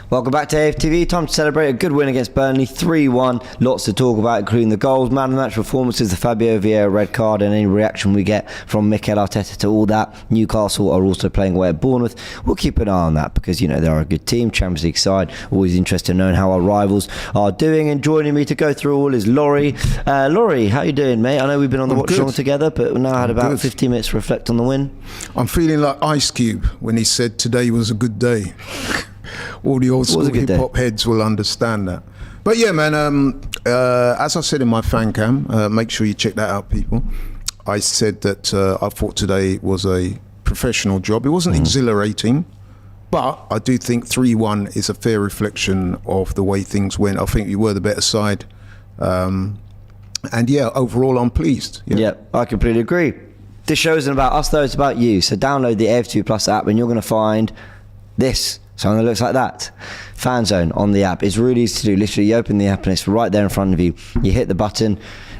Welcome back to AFTV. Time to celebrate a good win against Burnley, 3-1. Lots to talk about, including the goals, man of the match performances, the Fabio Vieira red card, and any reaction we get from Mikel Arteta to all that. Newcastle are also playing away at Bournemouth. We'll keep an eye on that because, you know, they're a good team, Champions League side. Always interested in knowing how our rivals are doing. And joining me to go through all is Laurie. Laurie, how you doing, mate? I know we've been on the watch along together, but we've now had about 15 minutes to reflect on the win. I'm feeling like Ice Cube when he said today was a good day. All the old school hip hop heads will understand that. But yeah, man, as I said in my fan cam, make sure you check that out, people. I said that I thought today was a professional job. It wasn't exhilarating, but I do think 3-1 is a fair reflection of the way things went. I think we were the better side. And yeah, overall, I'm pleased. Yeah, I completely agree. This show isn't about us, though. It's about you. So download the AFTV Plus app and you're going to find this. Something that looks like that. FANZONE on the app. It's really easy to do. Literally, you open the app and it's right there in front of you. You hit the button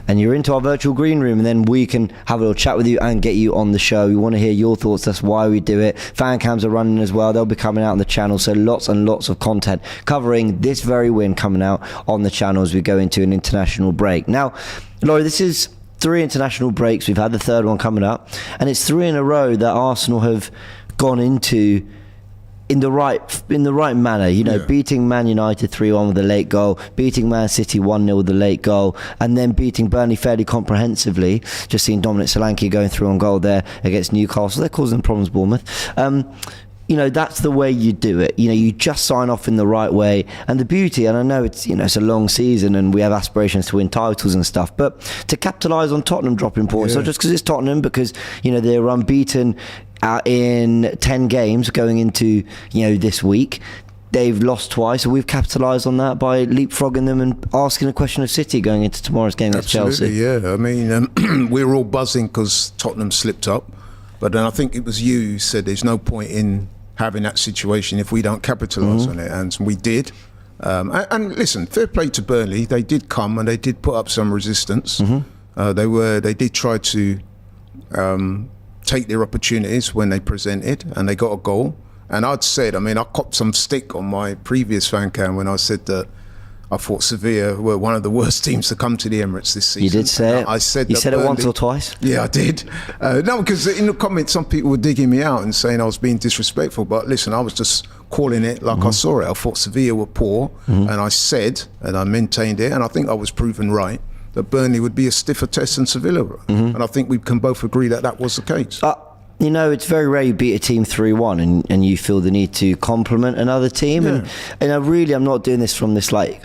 and you're into our virtual green room, and then we can have a little chat with you and get you on the show. We want to hear your thoughts. That's why we do it. Fan cams are running as well. They'll be coming out on the channel. So lots and lots of content covering this very win coming out on the channel as we go into an international break. Now, Laurie, this is 3 international breaks. We've had the third one coming up, and it's 3 in a row that Arsenal have gone into in the right manner, you know, beating Man United 3-1 with a late goal, beating Man City 1-0 with a late goal, and then beating Burnley fairly comprehensively. Just seeing Dominic Solanke going through on goal there against Newcastle. They're causing problems, Bournemouth. You know, that's the way you do it. You know, you just sign off in the right way. And the beauty, and I know it's, you know, it's a long season and we have aspirations to win titles and stuff, but to capitalise on Tottenham dropping points, not just because it's Tottenham, because, you know, they're unbeaten in 10 games going into, you know, this week. They've lost twice, so we've capitalised on that by leapfrogging them and asking a question of City going into tomorrow's game against Chelsea. Yeah, I mean, we were all buzzing because Tottenham slipped up, but then I think it was you who said there's no point in having that situation if we don't capitalise on it, and we did. And listen, fair play to Burnley. They did come and they did put up some resistance. They did try to take their opportunities when they presented, and they got a goal. And I'd said, I mean, I copped some stick on my previous fan cam when I said that I thought Sevilla were one of the worst teams to come to the Emirates this season. You did say it. I said you said Burnley, it once or twice? Yeah, I did. No, because in the comments, some people were digging me out and saying I was being disrespectful. But listen, I was just calling it like I saw it. I thought Sevilla were poor, and I said, and I maintained it, and I think I was proven right, that Burnley would be a stiffer test than Sevilla. And I think we can both agree that that was the case. You know, it's very rare you beat a team 3-1 and you feel the need to compliment another team. And I'm not doing this from this like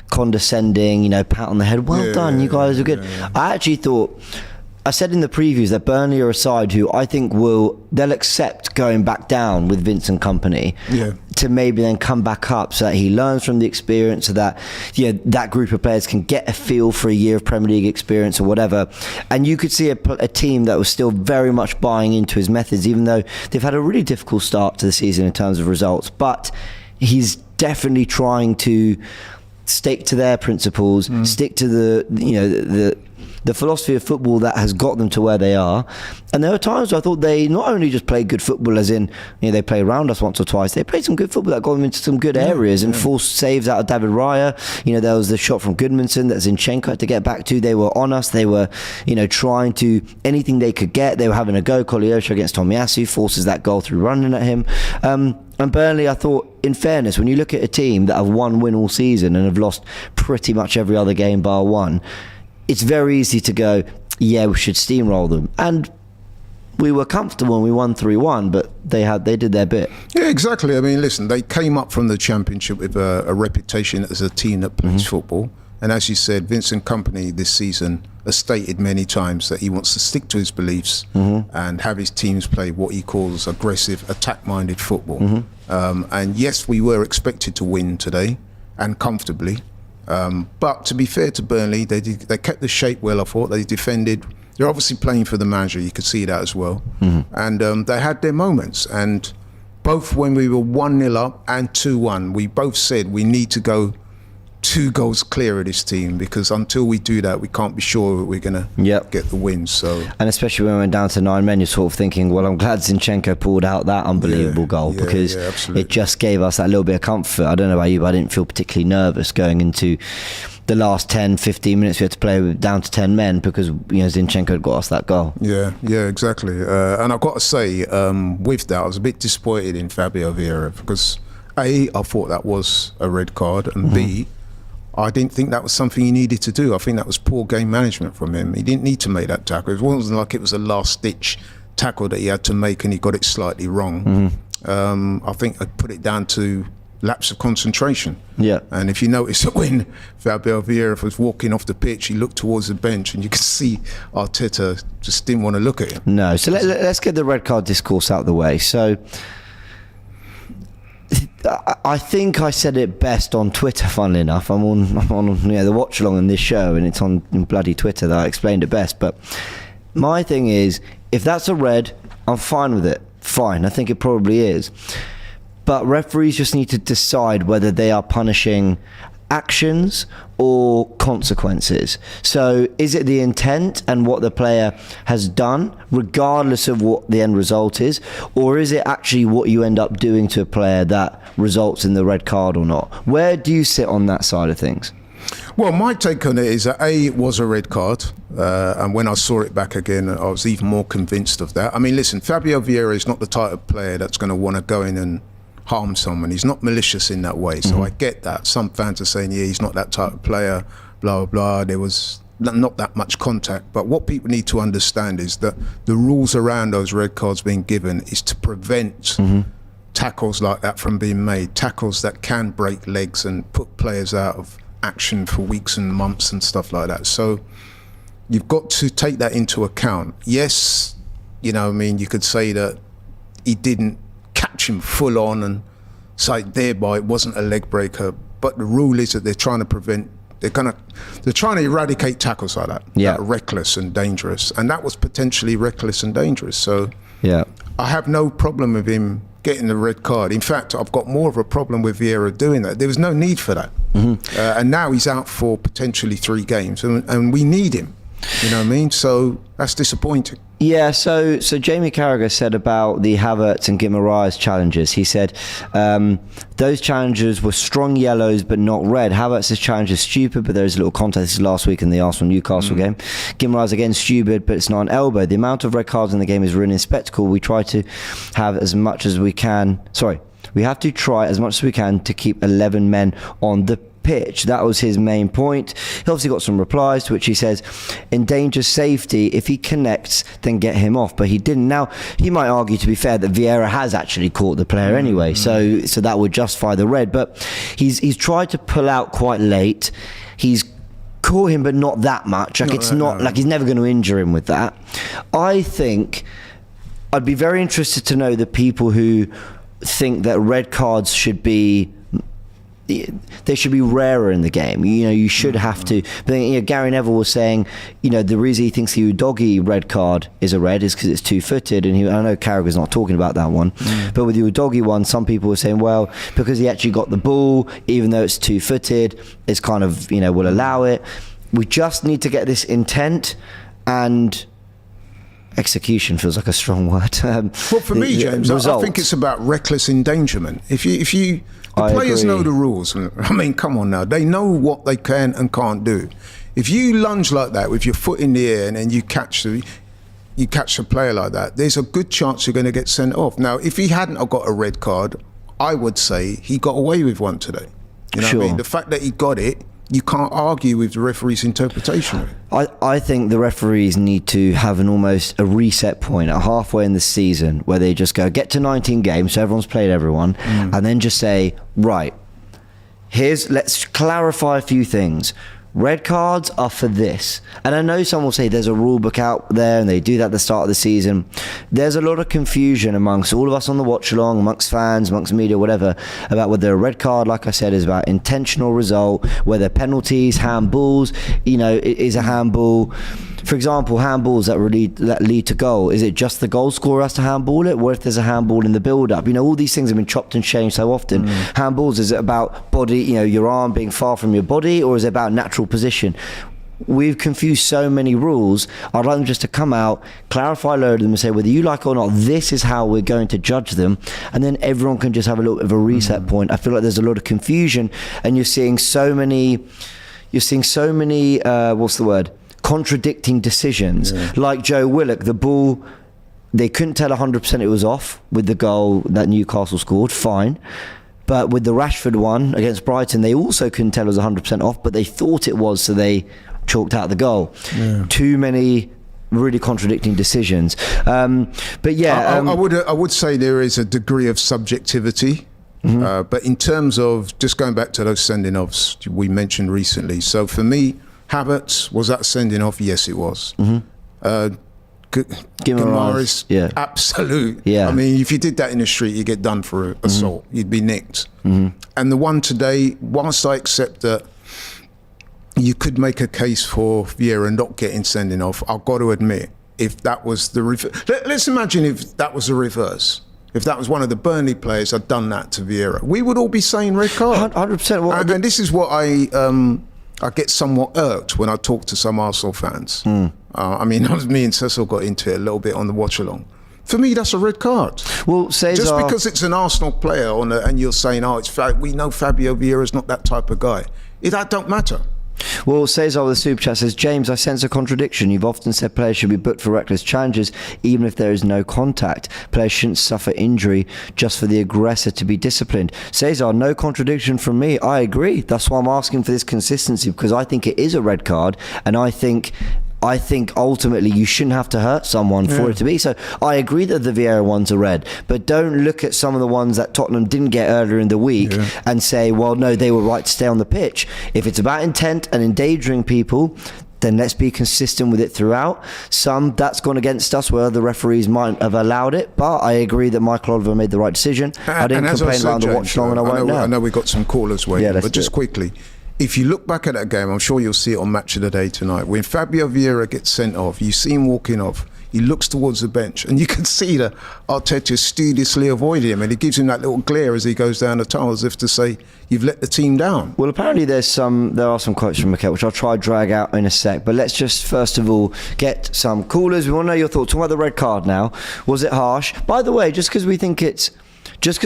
condescending, you know, pat on the head. Well done, you guys are good. I actually thought, I said in the previews that Burnley are a side who I think they'll accept going back down with Vincent Kompany to maybe then come back up, so that he learns from the experience, so that, you know, that group of players can get a feel for a year of Premier League experience or whatever. And you could see a team that was still very much buying into his methods, even though they've had a really difficult start to the season in terms of results. But he's definitely trying to stick to their principles, stick to the philosophy of football that has got them to where they are. And there were times where I thought they not only just played good football, as in, you know, they play around us once or twice, they played some good football that got them into some good areas and forced saves out of David Raya. You know, there was the shot from Goodmanson that Zinchenko had to get back to. They were on us. They were, you know, trying to, anything they could get. They were having a go. Koleosho against Tomiyasu forces that goal through running at him. And Burnley, I thought, in fairness, when you look at a team that have one win all season and have lost pretty much every other game bar one, it's very easy to go, yeah, we should steamroll them. And we were comfortable and we won 3-1, but they did their bit. Yeah, exactly. I mean, listen, they came up from the Championship with a reputation as a team that plays football. And as you said, Vincent Kompany this season has stated many times that he wants to stick to his beliefs and have his teams play what he calls aggressive, attack-minded football. And yes, we were expected to win today, and comfortably. But to be fair to Burnley, they kept the shape well, I thought. They defended. They're obviously playing for the manager, you could see that as well. And they had their moments. And both when we were 1-0 up and 2-1, we both said we need to go 2 goals clear of this team, because until we do that, we can't be sure that we're going to get the win. So, and especially when we went down to 9 men, you're sort of thinking, well, I'm glad Zinchenko pulled out that unbelievable goal, because it just gave us that little bit of comfort. I don't know about you, but I didn't feel particularly nervous going into the last 10-15 minutes we had to play down to 10 men, because Zinchenko had got us that goal. Yeah, exactly. And I've got to say, with that, I was a bit disappointed in Fabio Vieira, because A, I thought that was a red card, and B, I didn't think that was something he needed to do. I think that was poor game management from him. He didn't need to make that tackle. It wasn't like it was a last-ditch tackle that he had to make and he got it slightly wrong. I think I put it down to lapse of concentration. Yeah. And if you notice that when Fabio Vieira was walking off the pitch, he looked towards the bench, and you could see Arteta just didn't want to look at him. No. So let's get the red card discourse out of the way. So I think I said it best on Twitter, funnily enough. I'm on the watch along in this show, and it's on bloody Twitter that I explained it best. But my thing is, if that's a red, I'm fine with it. Fine. I think it probably is. But referees just need to decide whether they are punishing actions or consequences. So is it the intent and what the player has done, regardless of what the end result is, or is it actually what you end up doing to a player that results in the red card or not? Where do you sit on that side of things? Well, my take on it is that A, it was a red card, and when I saw it back again, I was even more convinced of that. I mean, listen, Fabio Vieira is not the type of player that's going to want to go in and harm someone. He's not malicious in that way. So I get that. Some fans are saying, he's not that type of player, blah, blah, blah. There was not that much contact. But what people need to understand is that the rules around those red cards being given is to prevent tackles like that from being made, tackles that can break legs and put players out of action for weeks and months and stuff like that. So you've got to take that into account. Yes, you could say that he didn't catch him full on and say thereby it wasn't a leg breaker, but the rule is that they're trying to eradicate tackles like that, that are reckless and dangerous, and that was potentially reckless and dangerous. So I have no problem with him getting the red card. In fact, I've got more of a problem with Vieira doing that. There was no need for that. And now he's out for potentially 3 games, and we need him. You know what I mean? So that's disappointing. Yeah, so Jamie Carragher said about the Havertz and Guimaraes challenges. He said those challenges were strong yellows but not red. Havertz's challenge is stupid, but there's a little context. This is last week in the Arsenal-Newcastle game. Guimaraes, again, stupid, but it's not an elbow. The amount of red cards in the game is ruining spectacle. We try to have as much as we can. We have to try as much as we can to keep 11 men on the pitch. That was his main point. He obviously got some replies, to which he says, endangers safety. If he connects, then get him off. But he didn't. Now, he might argue, to be fair, that Vieira has actually caught the player anyway, so that would justify the red. But he's tried to pull out quite late. He's caught him, but not that much. Like, it's not like he's never going to injure him with that. I think I'd be very interested to know the people who think that red cards should be rarer in the game. You should have to. But Gary Neville was saying, the reason he thinks the Udogie red card is a red is because it's 2-footed, and I know Carragher's not talking about that one, but with the Udogie one, some people were saying, well, because he actually got the ball, even though it's 2-footed, it's kind of, we'll allow it. We just need to get this intent, and execution feels like a strong word. Well, for me, James, I think it's about reckless endangerment. If you the players know the rules. I mean, come on now. They know what they can and can't do. If you lunge like that with your foot in the air and then you catch a player like that, there's a good chance you're going to get sent off. Now, if he hadn't got a red card, I would say he got away with one today. You know what I mean? The fact that he got it, you can't argue with the referee's interpretation. I think the referees need to have almost a reset point at halfway in the season where they just go, get to 19 games, so everyone's played everyone, and then just say, right, let's clarify a few things. Red cards are for this. And I know some will say there's a rule book out there and they do that at the start of the season. There's a lot of confusion amongst all of us on the watch along, amongst fans, amongst media, whatever, about whether a red card, like I said, is about intentional result, whether penalties, handballs, is a handball. for example, handballs that lead to goal. Is it just the goal scorer has to handball it? What if there's a handball in the build-up? All these things have been chopped and changed so often. Handballs, is it about body, your arm being far from your body, or is it about natural position? We've confused so many rules. I'd like them just to come out, clarify a load of them and say whether you like it or not, this is how we're going to judge them, and then everyone can just have a little bit of a reset point. I feel like there's a lot of confusion, and you're seeing so many what's the word, contradicting decisions. Like Joe Willock, the ball, they couldn't tell 100% it was off with the goal that Newcastle scored, fine. But with the Rashford one against Brighton, they also couldn't tell it was 100% off, but they thought it was, so they chalked out the goal. Too many really contradicting decisions. But yeah, I would say there is a degree of subjectivity. But in terms of just going back to those sending offs we mentioned recently, so for me, Havertz, was that sending off? Yes, it was. Guimaraes, absolute. I mean, if you did that in the street, you get done for assault. You'd be nicked. And the one today, whilst I accept that you could make a case for Vieira not getting sending off, I've got to admit, if that was the reverse, let's imagine if that was the reverse. If that was one of the Burnley players had done that to Vieira, we would all be saying red card. 100%. And this is what I get somewhat irked when I talk to some Arsenal fans. I mean, me and Cecil got into it a little bit on the watch along. For me, that's a red card. Well, Cesar, just because it's an Arsenal player and you're saying, we know Fabio Vieira is not that type of guy. That don't matter. Well, Cesar with the super chat says, James, I sense a contradiction. You've often said players should be booked for reckless challenges, even if there is no contact. Players shouldn't suffer injury just for the aggressor to be disciplined. Cesar, no contradiction from me. I agree. That's why I'm asking for this consistency, because I think it is a red card, and I think ultimately you shouldn't have to hurt someone for it to be. So I agree that the Vieira ones are red, but don't look at some of the ones that Tottenham didn't get earlier in the week and say, well, no, they were right to stay on the pitch. If it's about intent and endangering people, then let's be consistent with it throughout. That's gone against us where other referees might have allowed it, but I agree that Michael Oliver made the right decision. I didn't complain about the watch long, and I won't now. I know we've got some callers waiting, but just quickly, if you look back at that game, I'm sure you'll see it on Match of the Day tonight. When Fabio Vieira gets sent off, you see him walking off, he looks towards the bench, and you can see that Arteta studiously avoiding him, and he gives him that little glare as he goes down the tunnel, as if to say, you've let the team down. Well, apparently there are some quotes from Mikel, which I'll try to drag out in a sec, but let's just first of all get some callers. We want to know your thoughts. Talking about the red card now, was it harsh? By the way, just because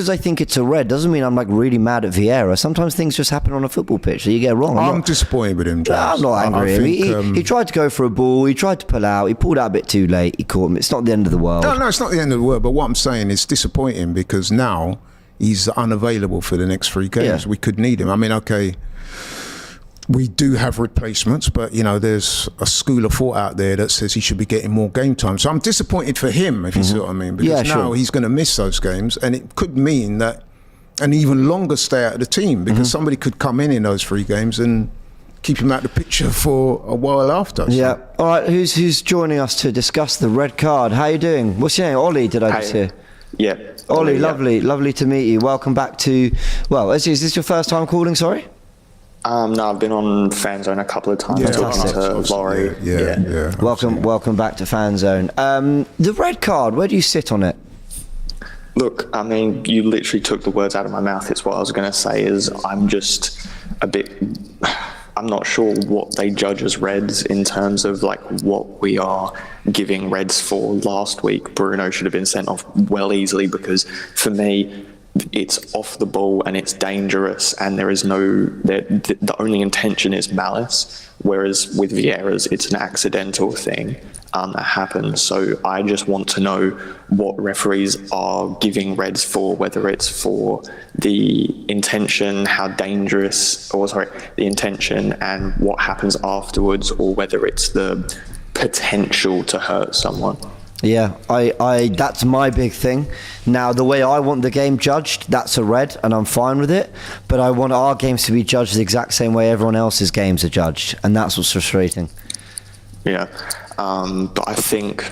I think it's a red doesn't mean I'm like really mad at Vieira. Sometimes things just happen on a football pitch that you get wrong. I'm disappointed with him, James. I'm not angry at him. He tried to go for a ball. He tried to pull out. He pulled out a bit too late. He caught him. It's not the end of the world. No, it's not the end of the world. But what I'm saying is disappointing because now he's unavailable for the next 3 games. We could need him. I mean, okay, we do have replacements, but there's a school of thought out there that says he should be getting more game time. So I'm disappointed for him, if you see what I mean, because now he's going to miss those games, and it could mean that an even longer stay out of the team, because somebody could come in those 3 games and keep him out of the picture for a while after. So. Yeah. All right. Who's joining us to discuss the red card? How you doing? What's your name? Ollie? Did I just hear? Yeah. Ollie, lovely to meet you. Welcome back to. Well, is this your first time calling? Sorry. No, I've been on FANZONE a couple of times talking to Laurie. Yeah. Welcome back to FANZONE. The red card, where do you sit on it? Look, I mean, you literally took the words out of my mouth. It's what I was going to say is I'm just I'm not sure what they judge as reds in terms of like what we are giving reds for. Last week, Bruno should have been sent off well easily because for me, it's off the ball and it's dangerous and there is the only intention is malice, whereas with Vieira's it's an accidental thing that happens. So I just want to know what referees are giving reds for, whether it's for the intention, the intention and what happens afterwards, or whether it's the potential to hurt someone. Yeah, I that's my big thing. Now, the way I want the game judged, that's a red, and I'm fine with it. But I want our games to be judged the exact same way everyone else's games are judged, and that's what's frustrating. Yeah, but I think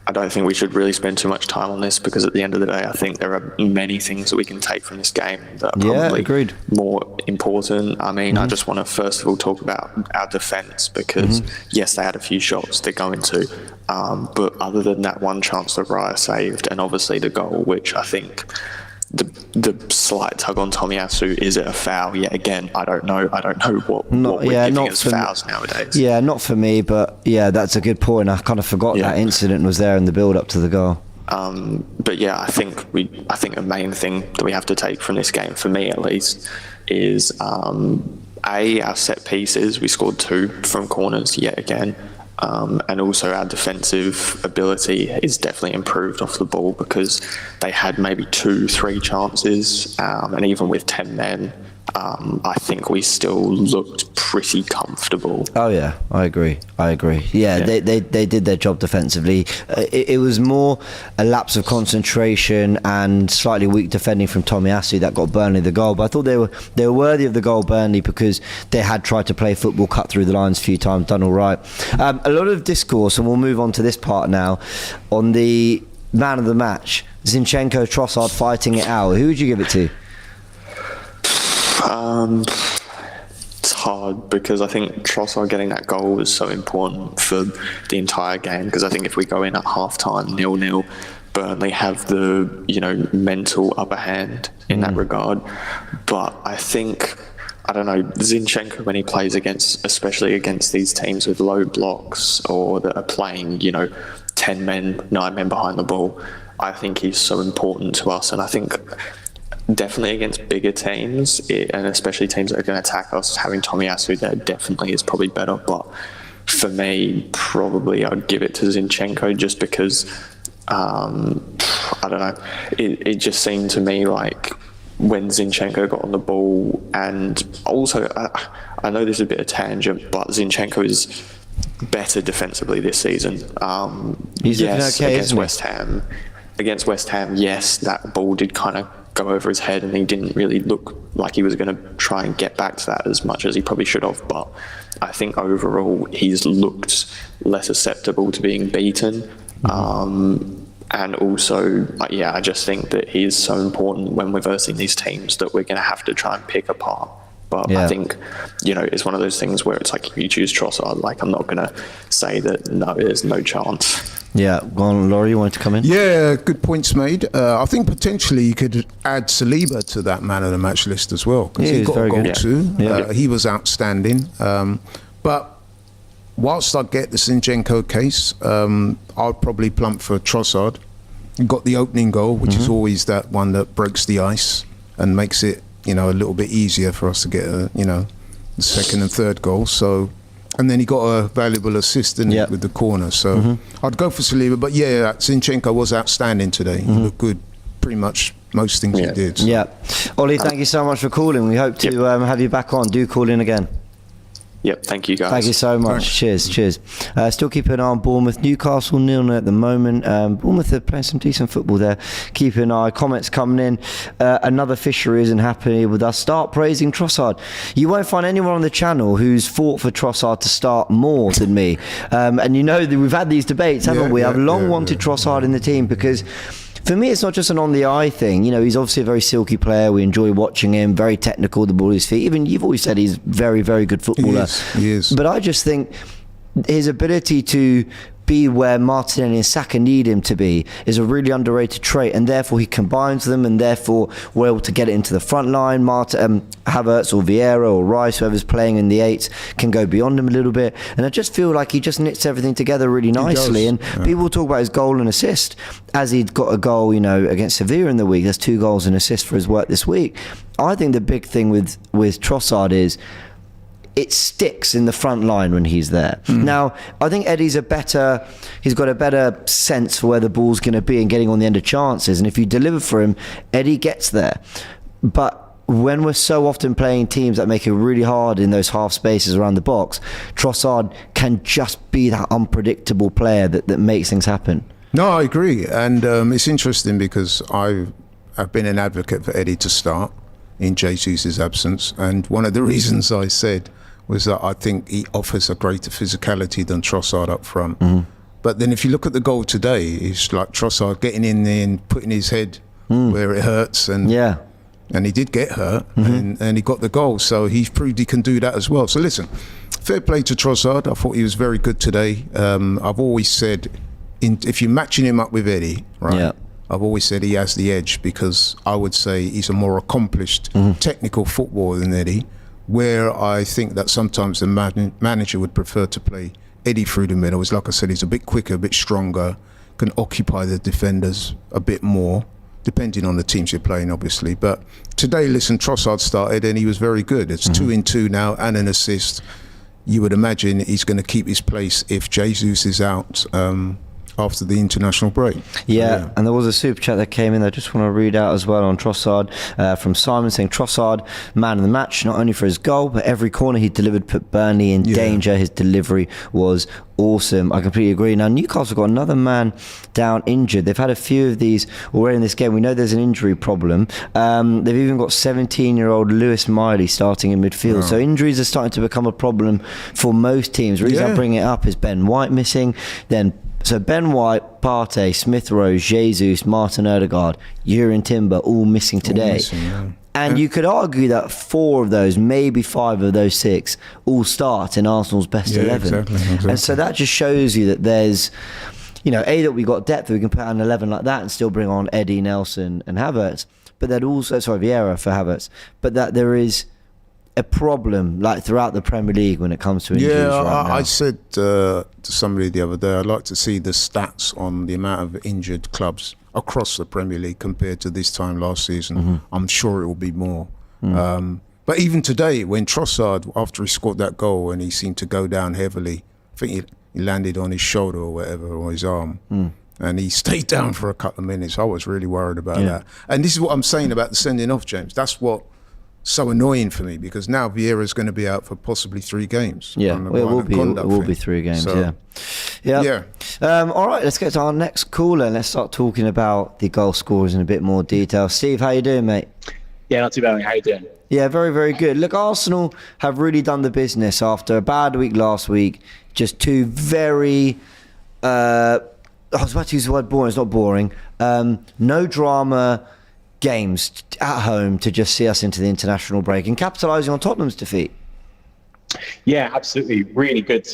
I don't think we should really spend too much time on this, because at the end of the day, I think there are many things that we can take from this game that are probably more important. I mean, I just want to first of all talk about our defence, because yes, they had a few shots to go into, but other than that one chance that Raya saved, and obviously the goal, which I think the slight tug on Tomiyasu, is it a foul? Yeah, again, I don't know what we're giving as fouls nowadays. Yeah, not for me, but yeah, that's a good point. I kind of forgot that incident was there in the build up to the goal. But yeah, I think the main thing that we have to take from this game, for me at least, is our set pieces. We scored 2 from corners yet again. And also our defensive ability is definitely improved off the ball, because they had maybe 2-3 chances, and even with 10 men, I think we still looked pretty comfortable. Oh yeah, I agree. Yeah. They did their job defensively. It was more a lapse of concentration and slightly weak defending from Tomiyasu that got Burnley the goal, but I thought they were worthy of the goal, Burnley, because they had tried to play football, cut through the lines a few times, done all right. A lot of discourse, and we'll move on to this part now, on the man of the match, Zinchenko, Trossard fighting it out. Who would you give it to? It's hard, because I think Trossard getting that goal was so important for the entire game, because I think if we go in at half-time 0-0, Burnley have the mental upper hand in that regard. But I think, I don't know, Zinchenko, when he plays especially against these teams with low blocks, or that are playing 10 men, 9 men behind the ball, I think he's so important to us. And I think definitely against bigger teams, and especially teams that are going to attack us, having Tomiyasu there definitely is probably better. But for me, probably I'd give it to Zinchenko, just because I don't know, it just seemed to me like when Zinchenko got on the ball, and also I know this is a bit of tangent, but Zinchenko is better defensively this season. He's yes, okay, against West Ham. Against West Ham, yes, that ball did kind of go over his head, and he didn't really look like he was going to try and get back to that as much as he probably should have. But I think overall he's looked less susceptible to being beaten. And also, I just think that he's so important when we're versing these teams that we're going to have to try and pick apart. But I think, it's one of those things where it's like, if you choose Trossard, like, I'm not going to say that, no, there's no chance. Yeah, go on, Laurie, you wanted to come in? Yeah, good points made. I think potentially you could add Saliba to that man of the match list as well, because he got a goal too. He was outstanding. But whilst I get the Zinchenko case, I'll probably plump for Trossard. He got the opening goal, which is always that one that breaks the ice and makes it, a little bit easier for us to get, the second and third goal. So, and then he got a valuable assist with the corner. So I'd go for Saliba. But yeah, Zinchenko was outstanding today. He looked good, pretty much most things he did. So. Yeah. Ollie, thank you so much for calling. We hope to have you back on. Do call in again. Yep, thank you guys. Thank you so much. Thanks. Cheers. Still keeping an eye on Bournemouth. Newcastle 0-0 at the moment. Bournemouth are playing some decent football there. Keep an eye. Comments coming in. Another fishery isn't happy with us. Start praising Trossard. You won't find anyone on the channel who's fought for Trossard to start more than me. And that we've had these debates, haven't we? I've long wanted Trossard in the team, because for me, it's not just an on-the-eye thing. He's obviously a very silky player. We enjoy watching him. Very technical, the ball at his feet. Even you've always said he's very, very good footballer. He is. But I just think his ability to be where Martinelli and Saka need him to be is a really underrated trait, and therefore he combines them, and therefore we're able to get it into the front line. Havertz or Vieira or Rice, whoever's playing in the 8s, can go beyond him a little bit, and I just feel like he just knits everything together really nicely. And people talk about his goal and assist, as he'd got a goal against Sevilla in the week. There's 2 goals and assists for his work this week. I think the big thing with Trossard is it sticks in the front line when he's there. Now, I think Eddie's he's got a better sense for where the ball's going to be and getting on the end of chances. And if you deliver for him, Eddie gets there. But when we're so often playing teams that make it really hard in those half spaces around the box, Trossard can just be that unpredictable player that makes things happen. No, I agree. And it's interesting because I've been an advocate for Eddie to start in Jesus' absence. And one of the reasons I said was that I think he offers a greater physicality than Trossard up front. But then if you look at the goal today, it's like Trossard getting in there and putting his head where it hurts, and he did get hurt, and he got the goal. So he's proved he can do that as well. So listen, fair play to Trossard. I thought he was very good today. I've always said, if you're matching him up with Eddie, right? Yeah. I've always said he has the edge, because I would say he's a more accomplished technical footballer than Eddie, where I think that sometimes the manager would prefer to play Eddie through the middle. It's like I said, he's a bit quicker, a bit stronger, can occupy the defenders a bit more, depending on the teams you're playing, obviously. But today, listen, Trossard started and he was very good. It's 2 in 2 now and an assist. You would imagine he's going to keep his place if Jesus is out after the international break. Yeah, and there was a super chat that came in that I just want to read out as well on Trossard, from Simon, saying Trossard, man of the match, not only for his goal, but every corner he delivered put Burnley in danger. His delivery was awesome. I completely agree. Now, Newcastle got another man down injured. They've had a few of these already in this game. We know there's an injury problem. They've even got 17-year-old Lewis Miley starting in midfield. So injuries are starting to become a problem for most teams. The reason I bring it up is Ben White missing, so Ben White, Partey, Smith Rowe, Jesus, Martin Odegaard, Jurgen Timber, all missing today. And you could argue that 4 of those, maybe 5 of those 6, all start in Arsenal's best 11. Exactly. And so that just shows you that there's, that we got depth, we can put out an 11 like that and still bring on Eddie, Nelson and Havertz. But that also, Vieira for Havertz. But that there is a problem like throughout the Premier League when it comes to injuries right now. I said to somebody the other day, I'd like to see the stats on the amount of injured clubs across the Premier League compared to this time last season. I'm sure it will be more. But even today, when Trossard, after he scored that goal and he seemed to go down heavily, I think he landed on his shoulder or whatever, or his arm. And he stayed down for a couple of minutes. I was really worried about that. And this is what I'm saying about the sending off, James. That's what so annoying for me, because now Vieira's going to be out for possibly 3 games. It will be 3 games. So, all right, let's get to our next caller and let's start talking about the goal scorers in a bit more detail. Steve, how you doing, mate? Yeah, not too bad. How you doing? Yeah, very, very good. Look, Arsenal have really done the business after a bad week last week. Just 2 very I was about to use the word boring. It's not boring. No drama games at home to just see us into the international break and capitalising on Tottenham's defeat. Yeah, absolutely. Really good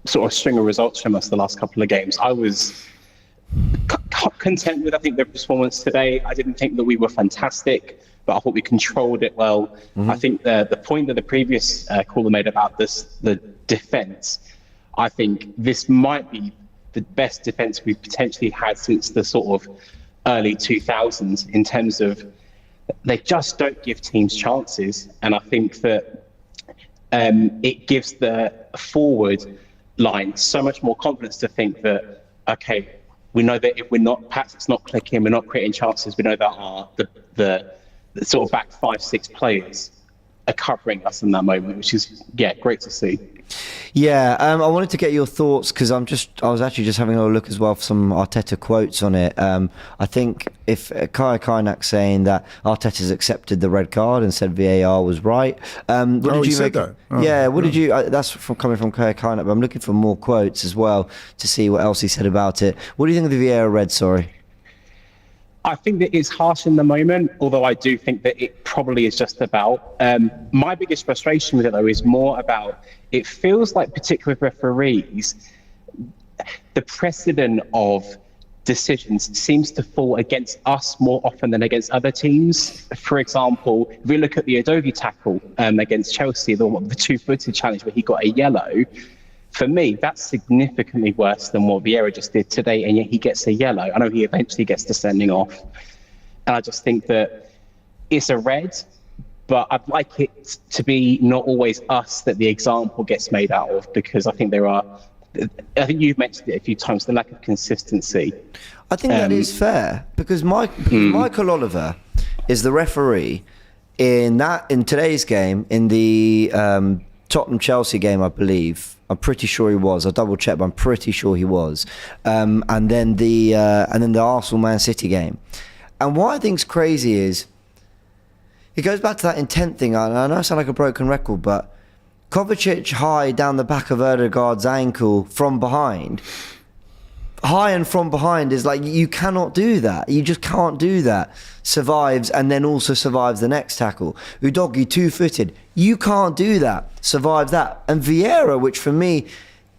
sort of string of results from us the last couple of games. I was content with, I think, the performance today. I didn't think that we were fantastic, but I thought we controlled it well. I think the point that the previous caller made about the defence, I think this might be the best defence we've potentially had since the sort of early 2000s, in terms of they just don't give teams chances. And I think that it gives the forward line so much more confidence to think that, okay, we know that if we're not, perhaps it's not clicking, we're not creating chances, we know that the sort of back 5-6 players are covering us in that moment, which is great to see. Yeah, I wanted to get your thoughts, because I was actually just having a look as well for some Arteta quotes on it. I think if Kaya Kainak saying that Arteta's accepted the red card and said VAR was right. What did you said make? that? What did you? That's coming from Kaya Kainak, but I'm looking for more quotes as well to see what else he said about it. What do you think of the VAR red? Sorry. I think that it's harsh in the moment, although I do think that it probably is just about. My biggest frustration with it, though, is more about, it feels like, particularly with referees, the precedent of decisions seems to fall against us more often than against other teams. For example, if we look at the Udogie tackle against Chelsea, the 2-footed challenge where he got a yellow, for me, that's significantly worse than what Vieira just did today, and yet he gets a yellow. I know he eventually gets the sending off. And I just think that it's a red, but I'd like it to be not always us that the example gets made out of, because I think I think you've mentioned it a few times, the lack of consistency. I think that is fair, because Michael Oliver is the referee in today's game, in the Tottenham-Chelsea game, I believe. I'm pretty sure he was. I'll double check, but I'm pretty sure he was. And then the Arsenal-Man City game. And what I think's crazy is, it goes back to that intent thing. I know I sound like a broken record, but Kovacic high down the back of Ødegaard's ankle from behind. High and from behind is like, you cannot do that. You just can't do that. Survives and then also survives the next tackle. Udogie 2-footed. You can't do that. Survives that. And Vieira, which for me,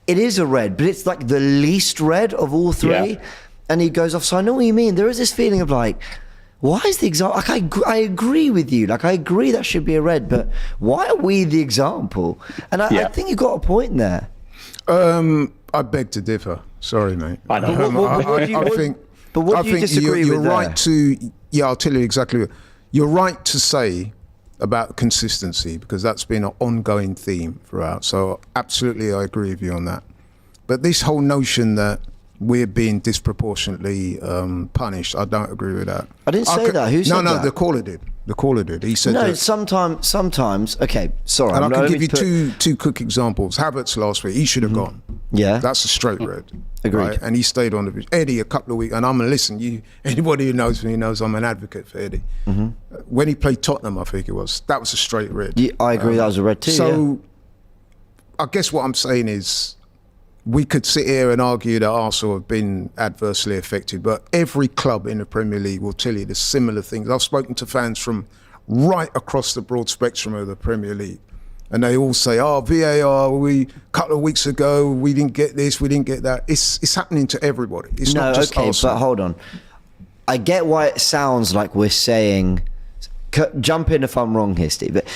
it is a red, but it's like the least red of all three. Yeah. And he goes off. So I know what you mean. There is this feeling of like, why is the example? Like I agree with you. Like I agree that should be a red, but why are we the example? And I think you got a point there. I beg to differ. Sorry, mate. I know. But what do you disagree you're with there? right to. Yeah, I'll tell you exactly. You're right to say about consistency, because that's been an ongoing theme throughout. So absolutely, I agree with you on that. But this whole notion that we're being disproportionately punished, I don't agree with that. I didn't say that. Who said that? No, the caller did. The caller did. He said no, that. sometimes. Okay, sorry. And I can give you two quick examples. Havertz last week, he should have gone. Yeah, that's a straight red. Agreed. Right? And he stayed on the pitch. Eddie, a couple of weeks, and anybody who knows me knows I'm an advocate for Eddie. When he played Tottenham, I think it was, that was a straight red. Yeah, I agree, that was a red too. So, I guess what I'm saying is, we could sit here and argue that Arsenal have been adversely affected, but every club in the Premier League will tell you the similar things. I've spoken to fans from right across the broad spectrum of the Premier League, and they all say, "Oh, VAR, a couple of weeks ago we didn't get this, we didn't get that." It's happening to everybody. It's not just Arsenal. But hold on. I get why it sounds like we're saying. Jump in if I'm wrong here, Steve. But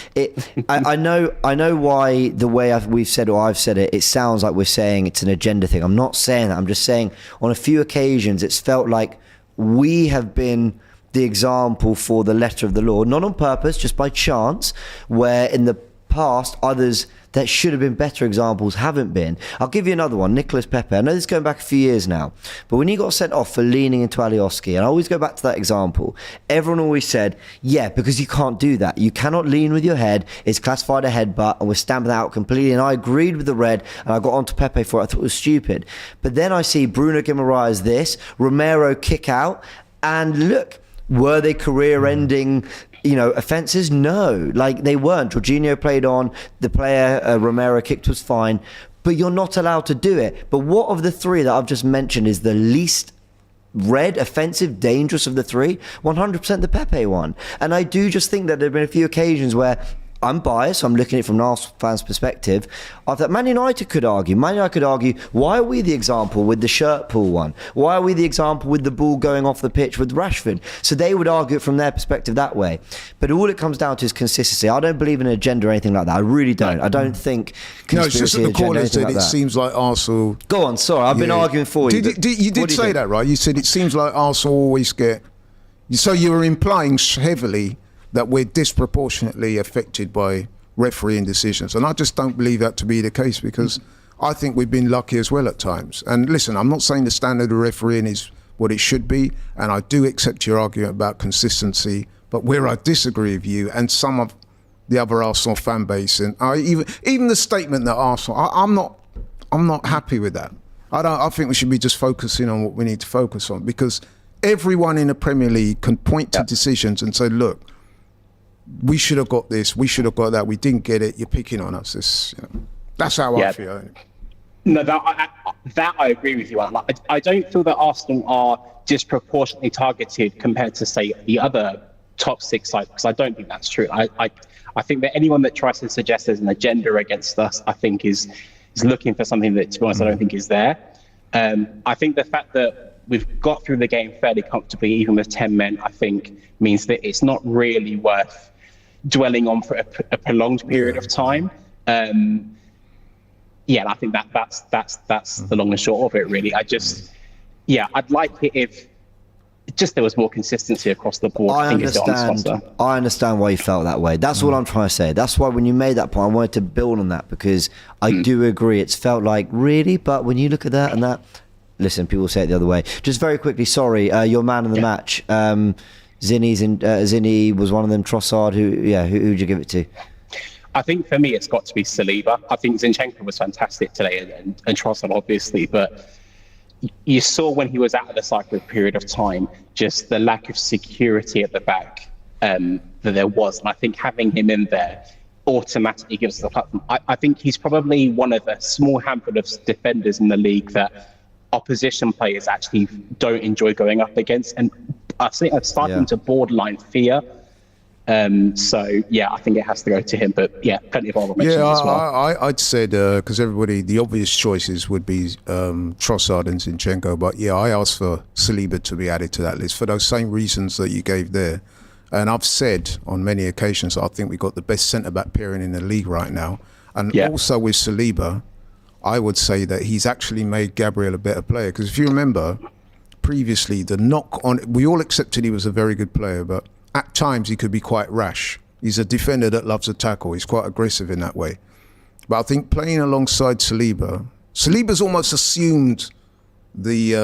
I know why the way we've said or I've said it. It sounds like we're saying it's an agenda thing. I'm not saying that. I'm just saying on a few occasions it's felt like we have been the example for the letter of the law, not on purpose, just by chance. Where in the past others that should have been better examples haven't been. I'll give you another one, Nicolas Pepe. I know this is going back a few years now, but when he got sent off for leaning into Alioski, and I always go back to that example, everyone always said, yeah, because you can't do that. You cannot lean with your head. It's classified a headbutt, and we're stamping that out completely. And I agreed with the red, and I got onto Pepe for it. I thought it was stupid. But then I see Bruno Guimaraes this, Romero kick out, and look, were they career-ending offences? No, like they weren't. Jorginho played on, the player Romero kicked was fine, but you're not allowed to do it. But what of the three that I've just mentioned is the least red, offensive, dangerous of the three? 100% the Pepe one. And I do just think that there have been a few occasions where I'm biased, so I'm looking at it from an Arsenal fan's perspective. I thought Man United could argue. Why are we the example with the shirt pull one? Why are we the example with the ball going off the pitch with Rashford? So they would argue it from their perspective that way. But all it comes down to is consistency. I don't believe in an agenda or anything like that. I really don't. I don't think conspiracy. No, it's just that the caller said it that. Seems like Arsenal. Go on, sorry, I've been arguing for you. You did say that, right? You said it seems like Arsenal always get. So you were implying heavily that we're disproportionately affected by refereeing decisions. And I just don't believe that to be the case, because I think we've been lucky as well at times. And listen, I'm not saying the standard of refereeing is what it should be, and I do accept your argument about consistency, but where I disagree with you and some of the other Arsenal fan base, and even the statement that Arsenal, I'm not happy with that. I think we should be just focusing on what we need to focus on, because everyone in the Premier League can point to decisions and say, look, we should have got this, we should have got that, we didn't get it, you're picking on us. That's how I feel. No, that I agree with you on. Like, I don't feel that Arsenal are disproportionately targeted compared to, say, the other top six sides, because I don't think that's true. I think that anyone that tries to suggest there's an agenda against us, I think is looking for something that, to be honest, I don't think is there. I think the fact that we've got through the game fairly comfortably, even with 10 men, I think means that it's not really worth dwelling on for a prolonged period of time. I think that's the long and short of it, really. I'd like it if just there was more consistency across the board. I understand why you felt that way. That's all I'm trying to say. That's why when you made that point, I wanted to build on that, because I do agree. It's felt like, really? But when you look at that and that, listen, people say it the other way. Just very quickly, sorry, your man of the match, Zinny was one of them. Trossard, who'd you give it to? I think for me, it's got to be Saliba. I think Zinchenko was fantastic today, and Trossard obviously, but you saw when he was out of the side for a period of time, just the lack of security at the back that there was. And I think having him in there automatically gives us the platform. I think he's probably one of a small handful of defenders in the league that opposition players actually don't enjoy going up against, and I think I'm starting to borderline fear. So yeah, I think it has to go to him. But yeah, plenty of honourable mentions as well. I'd said because everybody, the obvious choices would be Trossard and Zinchenko, but yeah, I asked for Saliba to be added to that list for those same reasons that you gave there. And I've said on many occasions, I think we've got the best centre-back pairing in the league right now. And also with Saliba, I would say that he's actually made Gabriel a better player. Because if you remember, previously, the knock on, we all accepted he was a very good player, but at times he could be quite rash. He's a defender that loves a tackle. He's quite aggressive in that way. But I think playing alongside Saliba's almost assumed the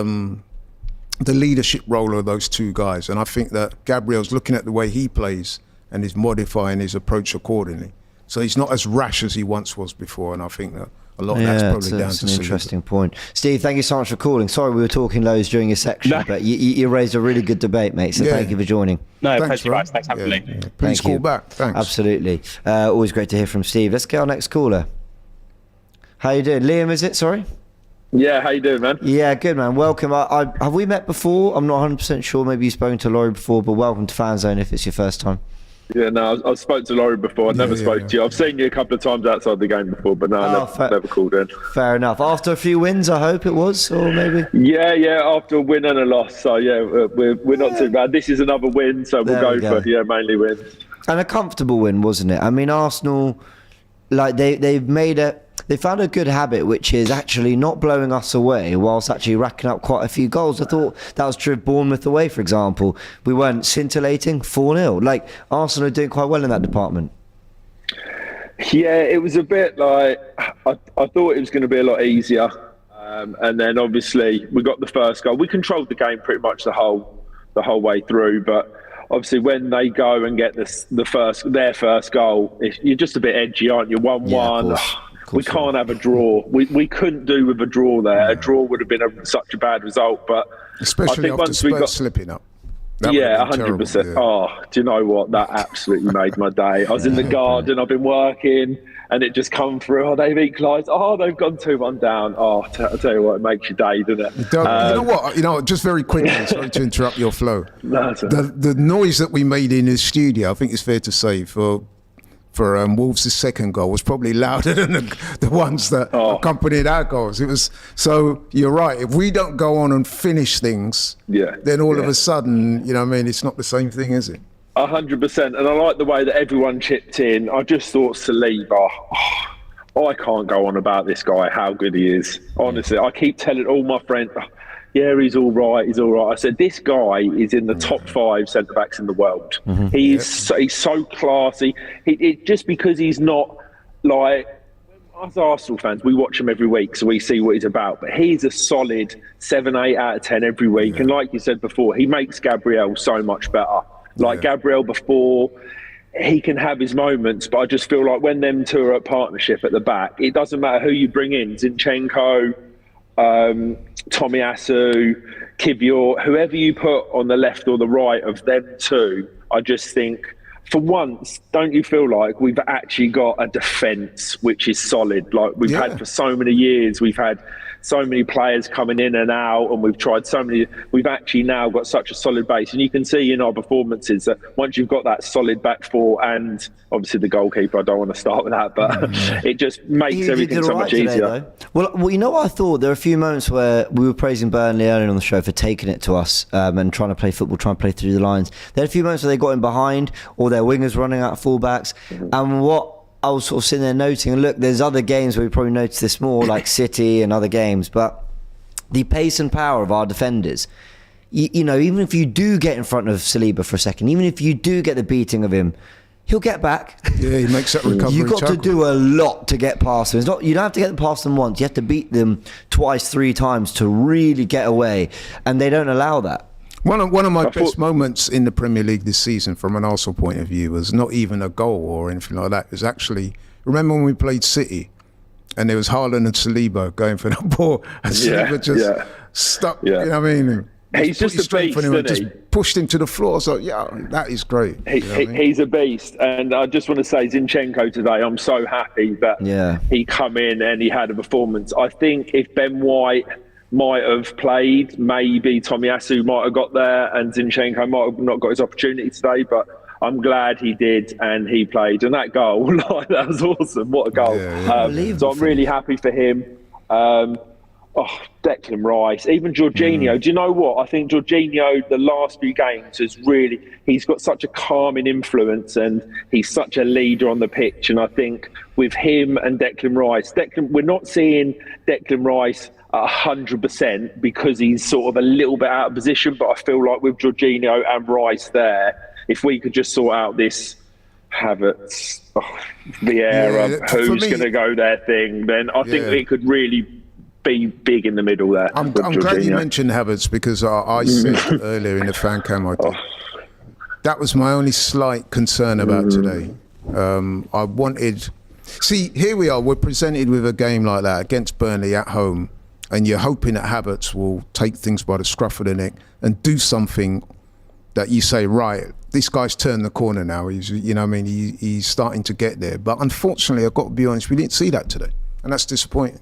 leadership role of those two guys. And I think that Gabriel's looking at the way he plays and is modifying his approach accordingly. So he's not as rash as he once was before. And I think that a lot of that's probably down to an interesting point. Steve, thank you so much for calling. Sorry we were talking loads during your section, but you raised a really good debate, mate. So thank you for joining. No, thanks, guys. Thanks for having me. Yeah. Please call back. Thanks. Absolutely. Always great to hear from Steve. Let's get our next caller. How you doing? Liam, is it? Sorry? Yeah, how you doing, man? Yeah, good, man. Welcome. Have we met before? I'm not 100% sure. Maybe you've spoken to Laurie before, but welcome to FANZONE if it's your first time. Yeah, no, I've spoke to Laurie before. I never spoke to you. I've seen you a couple of times outside the game before, but no, I never called in. Fair enough. After a few wins, I hope it was, or maybe? Yeah, after a win and a loss. So, yeah, we're not too bad. This is another win, so we'll go for, mainly wins. And a comfortable win, wasn't it? I mean, Arsenal, like, they found a good habit, which is actually not blowing us away whilst actually racking up quite a few goals. I thought that was true of Bournemouth away, for example. We weren't scintillating 4-0. Like, Arsenal are doing quite well in that department. Yeah, it was a bit like, I thought it was going to be a lot easier. And then obviously we got the first goal. We controlled the game pretty much the whole way through, but obviously when they go and get their first goal, you're just a bit edgy, aren't you? 1-1. We can't have a draw. We couldn't do with a draw there. A draw would have been such a bad result. But especially I think after Spurs slipping up. 100%. Yeah. Oh, do you know what? That absolutely made my day. I was in the garden. I've been working, and it just come through. Oh, they've equalised. Oh, they've gone 2-1 down. Oh, I'll tell you what, it makes your day, doesn't it? You know what? Just very quickly, sorry to interrupt your flow. The noise that we made in his studio, I think it's fair to say, for Wolves' second goal was probably louder than the ones that accompanied our goals. It was, so you're right. If we don't go on and finish things, then all of a sudden, it's not the same thing, is it? 100%. And I like the way that everyone chipped in. I just thought Saliba, I can't go on about this guy, how good he is. Honestly, I keep telling all my friends, he's all right. I said, this guy is in the top 5 centre-backs in the world. He's so classy. It just because he's not like, us Arsenal fans, we watch him every week, so we see what he's about. But he's a solid 7, 8 out of 10 every week. And like you said before, he makes Gabriel so much better. Gabriel before, he can have his moments, but I just feel like when them two are at partnership at the back, it doesn't matter who you bring in, Zinchenko, Tomiyasu, Kivior, whoever you put on the left or the right of them two, I just think, for once, don't you feel like we've actually got a defence which is solid? Like we've had for so many years, we've had so many players coming in and out, and we've tried so many. We've actually now got such a solid base, and you can see in our performances that once you've got that solid back four, and obviously the goalkeeper, I don't want to start with that, but it just makes everything so much easier. Well, you know what I thought? There are a few moments where we were praising Burnley earlier on the show for taking it to us and trying to play football, trying to play through the lines. There are a few moments where they got in behind, or their wingers running out of fullbacks, and what I was sort of sitting there noting, and look, there's other games where we probably noticed this more, like City and other games, but the pace and power of our defenders, you know, even if you do get in front of Saliba for a second, even if you do get the beating of him, he'll get back. Yeah, he makes that recovery. You've got to do a lot to get past them. It's not, you don't have to get past them once, you have to beat them twice, 3 times to really get away, and they don't allow that. One of my best moments in the Premier League this season, from an Arsenal point of view, was not even a goal or anything like that. It was actually, remember when we played City, and there was Haaland and Saliba going for the ball, and Saliba just stuck. You know what I mean? He's just a beast, isn't he? Just pushed him to the floor. So, yeah, that is great. He's a beast. And I just want to say, Zinchenko today, I'm so happy that he come in and he had a performance. I think if Ben White might have played, maybe Tomiyasu might have got there and Zinchenko might have not got his opportunity today, but I'm glad he did and he played. And that goal, that was awesome. What a goal. So I'm really happy for him. Declan Rice, even Jorginho. Do you know what? I think Jorginho, the last few games, he's got such a calming influence and he's such a leader on the pitch. And I think with him and Declan Rice, we're not seeing Declan Rice 100% because he's sort of a little bit out of position. But I feel like with Jorginho and Rice there, if we could just sort out this Havertz, Vieira, who's going to go there thing, then I think it could really be big in the middle there. I'm glad you mentioned Havertz because I said earlier in the fan cam, that was my only slight concern about today. I wanted... See, here we are, we're presented with a game like that against Burnley at home, and you're hoping that Havertz will take things by the scruff of the neck and do something that you say, right, this guy's turned the corner now. He's starting to get there. But unfortunately, I've got to be honest, we didn't see that today, and that's disappointing.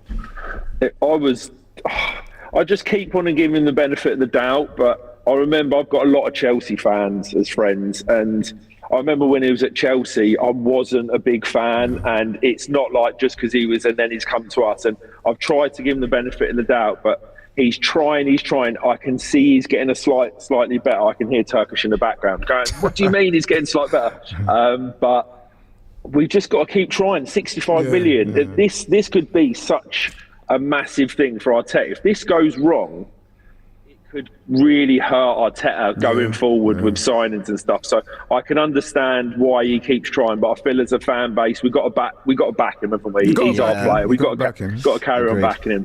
I just keep on and give him the benefit of the doubt, but I remember I've got a lot of Chelsea fans as friends, and I remember when he was at Chelsea, I wasn't a big fan, and it's not like just because he was and then he's come to us, and I've tried to give him the benefit of the doubt, but he's trying. I can see he's getting slightly better. I can hear Turkish in the background going, what do you mean he's getting slightly better? But we've just got to keep trying. 65 million. Yeah. This could be such a massive thing for Arteta. If this goes wrong, it could really hurt Arteta going forward with signings and stuff. So I can understand why he keeps trying, but I feel as a fan base, we got to back him, haven't we? He's our player. We've got to carry on backing him.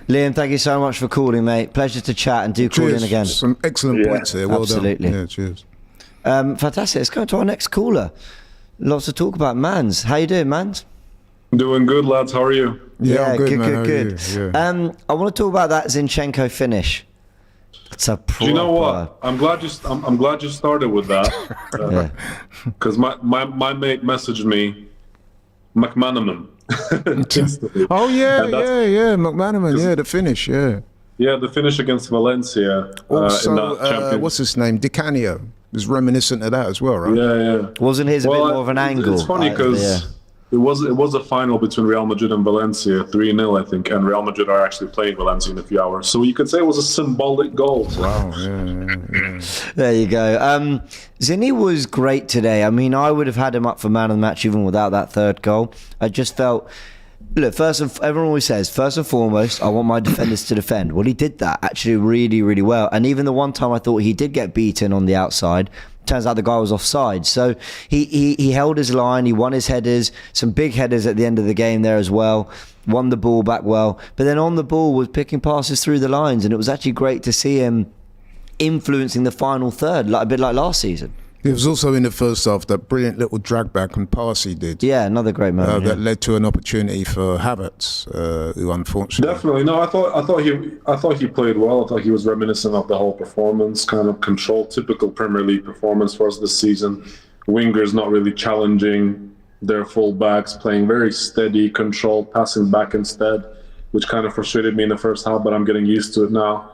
Liam, thank you so much for calling, mate. Pleasure to chat, and call in again. Some excellent points here. Well Absolutely. done. Yeah, cheers. Fantastic. Let's go to our next caller. Lots to talk about. Mans, how you doing, Mans? Doing good, lads. How are you? Yeah, I'm good, man. Good. Yeah. I want to talk about that Zinchenko finish. It's a proper... Do you know what? I'm glad you started with that. Because my mate messaged me, McManaman. Oh yeah, McManaman. The finish. Yeah, the finish against Valencia. Also, in that Champions. what's his name? Di Canio was reminiscent of that as well, right? Yeah. Wasn't his a bit more of an angle? It's funny because it was a final between Real Madrid and Valencia, 3-0, I think, and Real Madrid are actually playing Valencia in a few hours. So you could say it was a symbolic goal. Wow, yeah. There you go. Zinni was great today. I mean, I would have had him up for man of the match even without that third goal. I just felt... Look, everyone always says, first and foremost, I want my defenders to defend. Well, he did that actually really, really well. And even the one time I thought he did get beaten on the outside, turns out the guy was offside. So he held his line, he won his headers, some big headers at the end of the game there as well, won the ball back well. But then on the ball was picking passes through the lines, and it was actually great to see him influencing the final third, a bit like last season. It was also in the first half that brilliant little drag back and pass he did. Yeah, another great moment. That led to an opportunity for Havertz, who unfortunately... Definitely. No, I thought he played well. I thought he was reminiscent of the whole performance, kind of controlled, typical Premier League performance for us this season. Wingers not really challenging their full-backs, playing very steady, controlled, passing back instead, which kind of frustrated me in the first half, but I'm getting used to it now.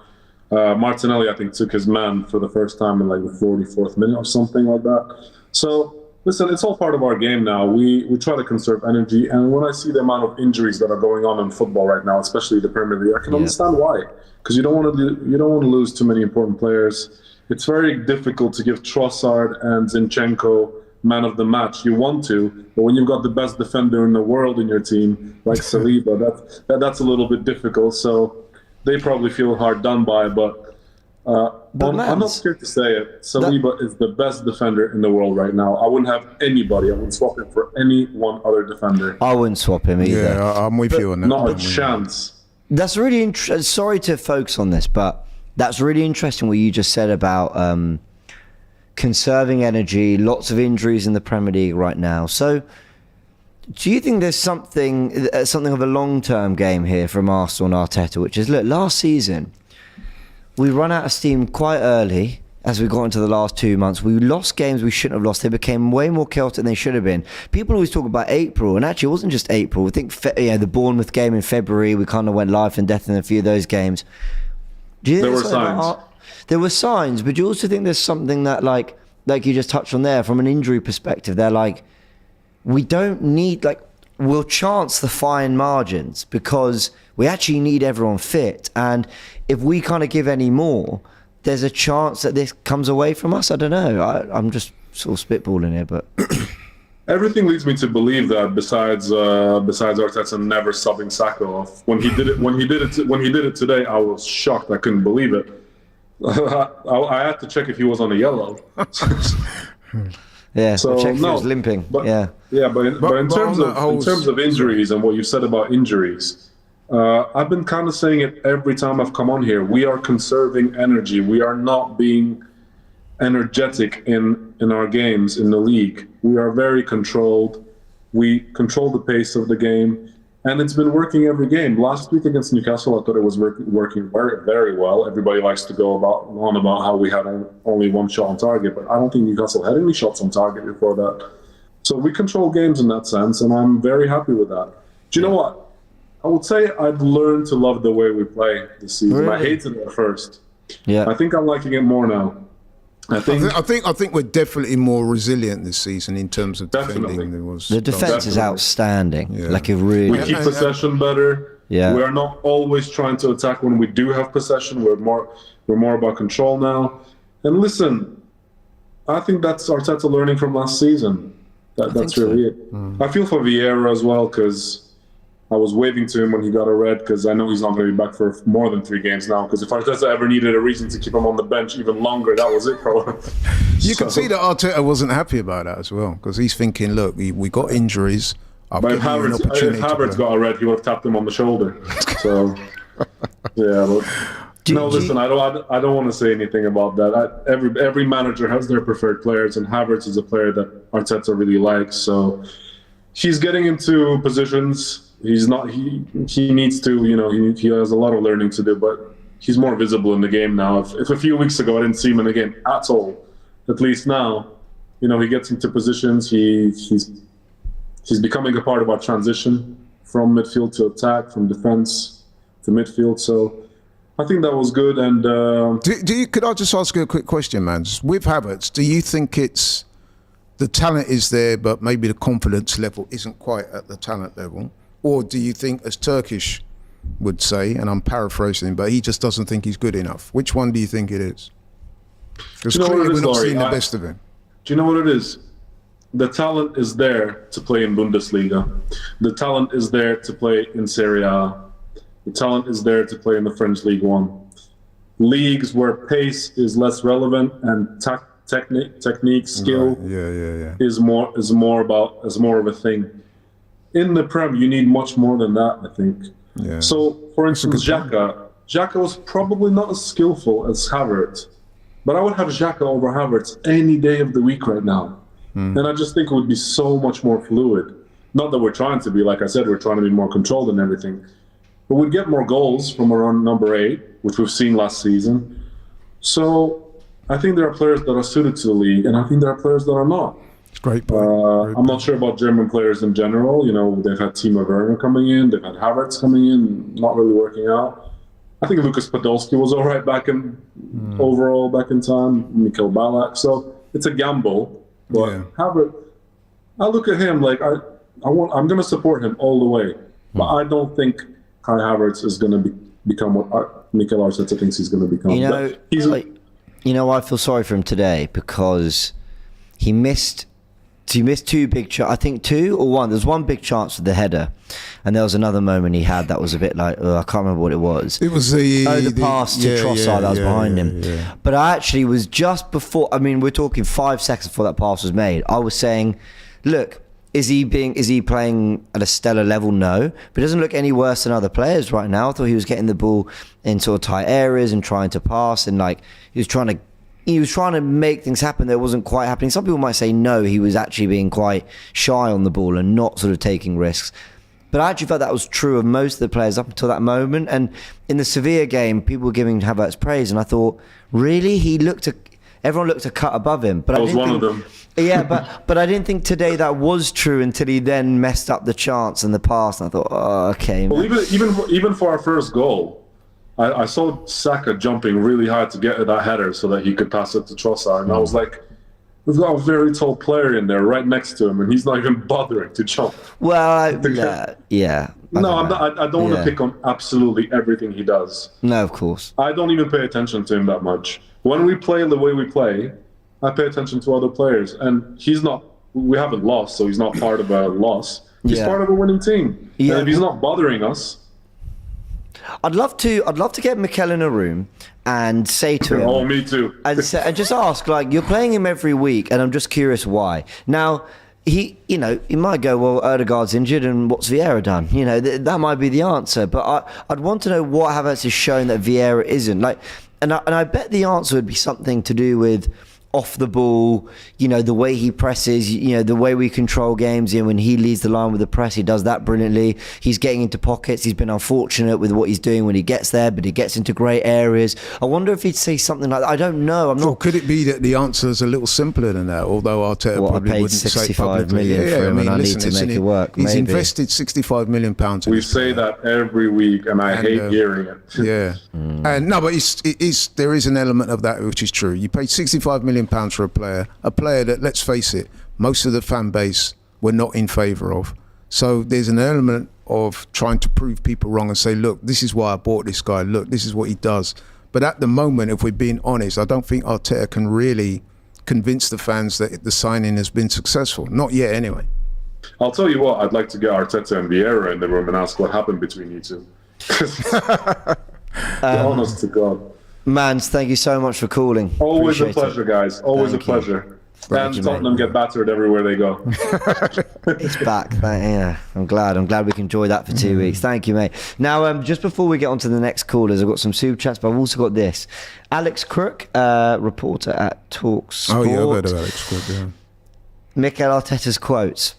Martinelli, I think, took his man for the first time in like the 44th minute or something like that. So, listen, it's all part of our game now. We try to conserve energy, and when I see the amount of injuries that are going on in football right now, especially the Premier League, I can understand why. Because you don't want to lose too many important players. It's very difficult to give Trossard and Zinchenko man of the match. You want to, but when you've got the best defender in the world in your team, like Saliba, that's a little bit difficult. So they probably feel hard done by, but I'm not scared to say it. Saliba is the best defender in the world right now. I wouldn't have anybody. I wouldn't swap him for any one other defender. I wouldn't swap him either. Yeah, I'm with you on that. Not a chance. That's really interesting. Sorry to focus on this, but that's really interesting what you just said about conserving energy, lots of injuries in the Premier League right now. So do you think there's something of a long-term game here from Arsenal and Arteta, which is, look, last season, we run out of steam quite early as we got into the last 2 months. We lost games we shouldn't have lost. They became way more chaotic than they should have been. People always talk about April, and actually it wasn't just April. I think the Bournemouth game in February, we kind of went life and death in a few of those games. Do you think There were signs. There were signs, but do you also think there's something that, like you just touched on there, from an injury perspective, they're like, we don't need, like, we'll chance the fine margins because we actually need everyone fit. And if we kind of give any more, there's a chance that this comes away from us. I don't know. I'm just sort of spitballing here, but Everything leads me to believe that besides Arteta never subbing Saka off, when he did it today, I was shocked. I couldn't believe it. I had to check if he was on a yellow. yeah, so check if he was limping. But in terms of injuries and what you said about injuries, I've been kind of saying it every time I've come on here. We are conserving energy. We are not being energetic in our games in the league. We are very controlled. We control the pace of the game, and it's been working every game. Last week against Newcastle, I thought it was working very, very well. Everybody likes to go on about how we had only one shot on target, but I don't think Newcastle had any shots on target before that. So we control games in that sense, and I'm very happy with that. Do you know what? I would say I've learned to love the way we play this season. Really? I hated it at first. yeah. I think I'm liking it more now. I think we're definitely more resilient this season in terms of defending Definitely. than was. The defense is Definitely. outstanding. Yeah. Like, it really. we keep possession better. Yeah. We are not always trying to attack when we do have possession. We're more about control now. And listen, I think that's Arteta learning from last season. That's really it. I feel for Vieira as well, because I was waving to him when he got a red, because I know he's not going to be back for more than 3 games now. Because if Arteta ever needed a reason to keep him on the bench even longer, that was it, probably. You can see that Arteta wasn't happy about that as well, because he's thinking, look, we got injuries. But if Havertz got a red, he would have tapped him on the shoulder. So, yeah. But, listen, I don't want to say anything about that. Every manager has their preferred players, and Havertz is a player that Arteta really likes. So he's getting into positions. He's not. He needs to. He has a lot of learning to do, but he's more visible in the game now. If a few weeks ago I didn't see him in the game at all, at least now, he gets into positions. He's becoming a part of our transition from midfield to attack, from defense to midfield. So I think that was good. And could I just ask you a quick question, man? With Havertz, do you think it's the talent is there, but maybe the confidence level isn't quite at the talent level? Or do you think, as Turkish would say, and I'm paraphrasing, but he just doesn't think he's good enough? Which one do you think it is? Because clearly we're not seeing the best of him. Do you know what it is? The talent is there to play in Bundesliga. The talent is there to play in Serie A. The talent is there to play in the French League One. Leagues where pace is less relevant and technique, skill is more of a thing. In the Prem, you need much more than that, I think. Yeah. So, for instance, Xhaka was probably not as skillful as Havertz, but I would have Xhaka over Havertz any day of the week right now. And I just think it would be so much more fluid. Not that we're trying to be, like I said, we're trying to be more controlled and everything, but we'd get more goals from around number 8, which we've seen last season. So I think there are players that are suited to the league, and I think there are players that are not. Great point. I'm not sure about German players in general. They've had Timo Werner coming in, they've had Havertz coming in, not really working out. I think Lucas Podolski was all right overall back in time, Mikel Ballack. So it's a gamble. But Havertz, I look at him like I'm going to support him all the way. But I don't think Kai Havertz is going to become what Mikel Arteta thinks he's going to become. I feel sorry for him today because he missed 2 big chances. I think 2 or 1. There's one big chance with the header, and there was another moment he had that was a bit like, I can't remember what it was. It was the pass to Trossard that was behind him. Yeah. But I actually was just before. I mean, we're talking 5 seconds before that pass was made. I was saying, look, is he playing at a stellar level? No, but he doesn't look any worse than other players right now. I thought he was getting the ball in sort of tight areas and trying to pass, and like he was trying to make things happen that wasn't quite happening. Some people might say no, he was actually being quite shy on the ball and not sort of taking risks. But I actually felt that was true of most of the players up until that moment. And in the Sevilla game, people were giving Havertz praise, and I thought, really, everyone looked a cut above him. But I was one of them. Yeah, but I didn't think today that was true until he then messed up the chance in the pass, and I thought, oh, okay. Well, even for our first goal, I saw Saka jumping really high to get that header so that he could pass it to Trossard, and I was like, we've got a very tall player in there right next to him, and he's not even bothering to jump. Well, yeah. I don't want to pick on absolutely everything he does. No, of course. I don't even pay attention to him that much. When we play the way we play, I pay attention to other players, and we haven't lost, so he's not part of a loss. He's part of a winning team. Yeah. And if he's not bothering us, I'd love to get Mikel in a room and say to him, oh, me too. and just ask, like, you're playing him every week, and I'm just curious why. Now, he might go, well, Odegaard's injured, and what's Vieira done? That might be the answer. But I'd want to know what Havertz has shown that Vieira isn't. Like, and I bet the answer would be something to do with off the ball, the way he presses, the way we control games. When he leads the line with the press, he does that brilliantly. He's getting into pockets. He's been unfortunate with what he's doing when he gets there, but he gets into great areas. I wonder if he'd say something like that. I don't know. I'm not. Well, could it be that the answer is a little simpler than that? Although Arteta probably I paid wouldn't say 65 publicly. million for him, and I need to make it work. He's maybe. invested 65 million pounds. We say that every week, and I hate hearing it. Yeah, and no, but there is an element of that which is true. You paid 65 million pounds for a player that, let's face it, most of the fan base were not in favour of. So there's an element of trying to prove people wrong and say, look, this is why I bought this guy. Look, this is what he does. But at the moment, if we're being honest, I don't think Arteta can really convince the fans that the signing has been successful. Not yet, anyway. I'll tell you what, I'd like to get Arteta and Vieira in the room and ask what happened between you two. Honest to God. Mans, thank you so much for calling. Always Appreciate a pleasure, guys. Always a pleasure. And Tottenham get battered everywhere they go. It's back. I'm glad we can enjoy that for 2 weeks. Thank you, mate. Now, just before we get on to the next callers, I've got some super chats, but I've also got this. Alex Crook, reporter at Talk Sport. Oh, yeah, I've heard of Alex Crook, yeah. Mikel Arteta's quotes.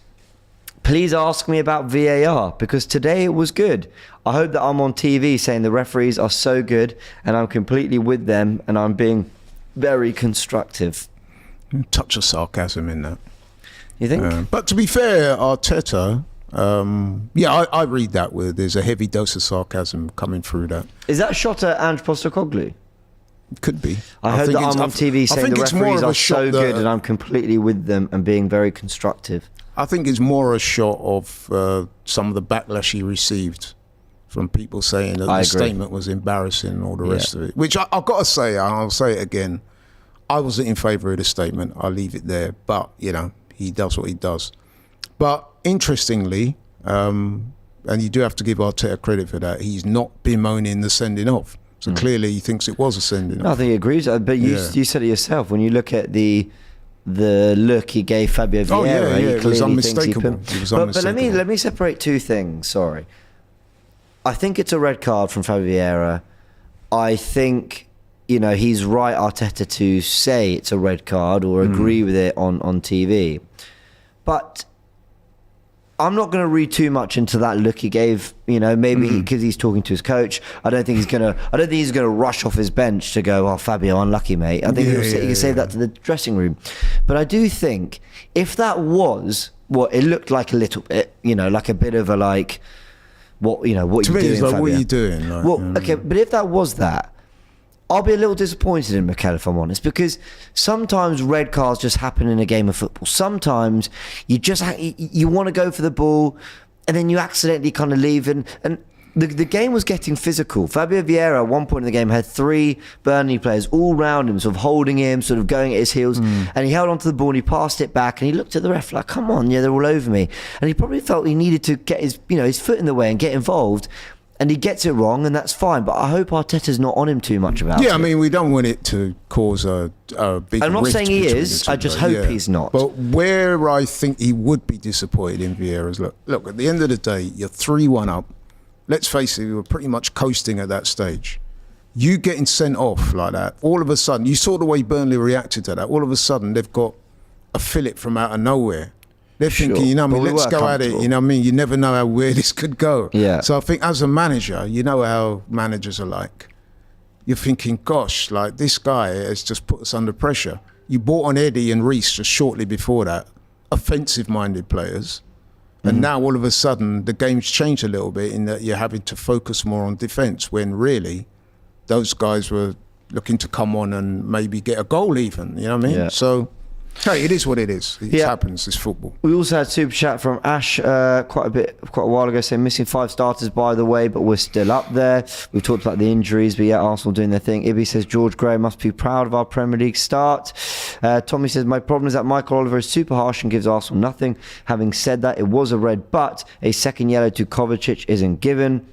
Please ask me about VAR, because today it was good. I hope that I'm on TV saying the referees are so good and I'm completely with them and I'm being very constructive. Touch of sarcasm in that. You think? But to be fair, Arteta, I read that with there's a heavy dose of sarcasm coming through that. Is that a shot at Ange Postecoglou? Could be. I heard that I'm on TV saying the referees are so good and I'm completely with them and being very constructive. I think it's more a shot of some of the backlash he received from people saying that the statement was embarrassing and all the rest of it. Which I've got to say, I'll say it again, I wasn't in favour of the statement. I'll leave it there. But, he does what he does. But interestingly, and you do have to give Arteta credit for that, he's not bemoaning the sending off. So clearly he thinks it was a sending off. No, I think he agrees. But you said it yourself. When you look at the look he gave Fabio Vieira, he clearly thinks he put. But let me separate two things. Sorry, I think it's a red card from Fabio Vieira. I think he's right, Arteta, to say it's a red card or agree with it on TV. But I'm not going to read too much into that look he gave. Maybe because he's talking to his coach. I don't think he's going to rush off his bench to go, "Oh, Fabio, unlucky, mate." I think he can save that to the dressing room. But I do think if that was what it looked like a little bit, like a bit of a like, what are you doing, Fabio? What are you doing? Okay, but if that was that, I'll be a little disappointed in Mikel, if I'm honest, because sometimes red cards just happen in a game of football. Sometimes you want to go for the ball and then you accidentally kind of leave. And the game was getting physical. Fabio Vieira, at one point in the game, had 3 Burnley players all round him, sort of holding him, sort of going at his heels. And he held onto the ball and he passed it back and he looked at the ref like, come on, they're all over me. And he probably felt he needed to get his foot in the way and get involved. And he gets it wrong, and that's fine. But I hope Arteta's not on him too much about it. Yeah, I mean, we don't want it to cause a big I'm not rift saying he is. I just hope he's not. But where I think he would be disappointed in Vieira is, look, at the end of the day, you're 3-1 up. Let's face it, we were pretty much coasting at that stage. You getting sent off like that, all of a sudden, you saw the way Burnley reacted to that. All of a sudden, they've got a fillet from out of nowhere. They're thinking, you know what I mean, But we let's were go at it. comfortable. You know what I mean? You never know where this could go. Yeah. So I think as a manager, you know how managers are like. You're thinking, gosh, like this guy has just put us under pressure. You bought on Eddie and Reece just shortly before that, offensive-minded players. And now all of a sudden the game's changed a little bit in that you're having to focus more on defence when really those guys were looking to come on and maybe get a goal even, you know what I mean? Yeah. So, hey, it is what it is. It Yeah. happens, it's football. We also had super chat from Ash quite a while ago saying missing 5 starters by the way, but we're still up there. We've talked about the injuries, but yeah, Arsenal doing their thing. Ibby says George Gray must be proud of our Premier League start. Tommy says my problem is that Michael Oliver is super harsh and gives Arsenal nothing. Having said that, it was a red, but a second yellow to Kovacic isn't given.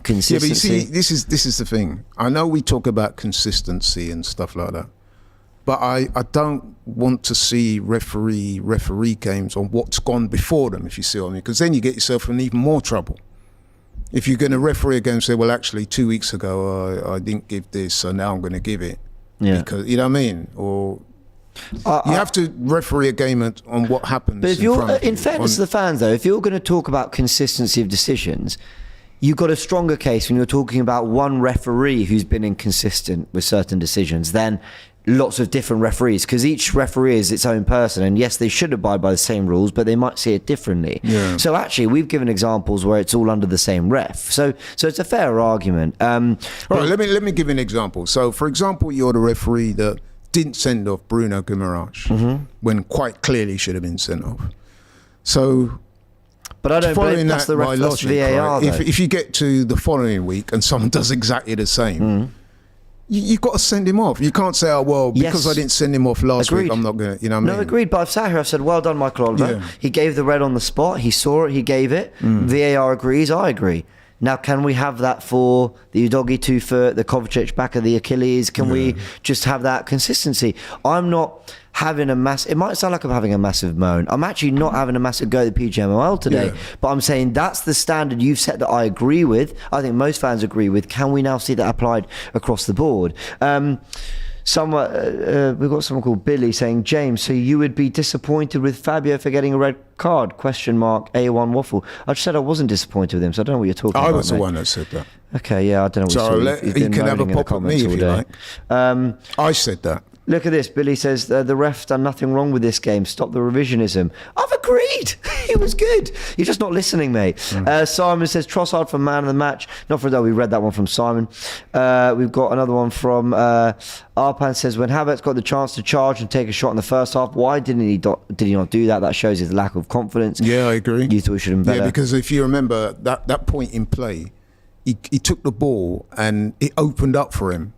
Consistency. Yeah, but you see, this is the thing. I know we talk about consistency and stuff like that, but I don't want to see referee games on what's gone before them, if you see what I mean, because then you get yourself in even more trouble. If you're going to referee a game and say, well, actually, 2 weeks ago I didn't give this, so now I'm going to give it. Yeah. Because, you know what I mean? Or you have to referee a game on what happens. But if you're, front of in you. fairness to the fans though, if you're going to talk about consistency of decisions, you've got a stronger case when you're talking about one referee who's been inconsistent with certain decisions than lots of different referees, because each referee is its own person, and yes, they should abide by the same rules, but they might see it differently. Yeah. So actually, we've given examples where it's all under the same ref. So it's a fair argument. All right, let me give you an example. So, for example, you're the referee that didn't send off Bruno Guimaraes when quite clearly should have been sent off. So, But I don't following believe that's that, the by ref, that's logic, VAR. right, if you get to the following week and someone does exactly the same, you've got to send him off. You can't say, oh, well, because Yes. I didn't send him off last Agreed. week, I'm not going to, you know what I mean? No, agreed. But I've sat here, I've said, well done, Michael Oliver. Yeah. He gave the red on the spot. He saw it. He gave it. VAR agrees. I agree. Now, can we have that for the Udogi 2-foot, the Kovacic back of the Achilles? Can we just have that consistency? I'm not having it might sound like I'm having a massive moan. I'm actually not having a massive go at the PGMOL today, Yeah. but I'm saying that's the standard you've set that I agree with. I think most fans agree with. Can we now see that applied across the board? We've got someone called Billy saying, James, so you would be disappointed with Fabio for getting a red card? A1 waffle. I just said I wasn't disappointed with him, so I don't know what you're talking about. I was the mate. one that said that. Okay, yeah, I don't know what So you're talking. you can have a pop at me if you like. I said that. Look at this. Billy says the ref's done nothing wrong with this game. Stop the revisionism. I've agreed. He was good. You're just not listening, mate. Simon says Trossard for man of the match. Not for that. We read that one from Simon. We've got another one from Arpan says when Havertz got the chance to charge and take a shot in the first half, why did he not do that? That shows his lack of confidence. Yeah, I agree. You thought he should have been better. Yeah, because if you remember that point in play, he took the ball and it opened up for him.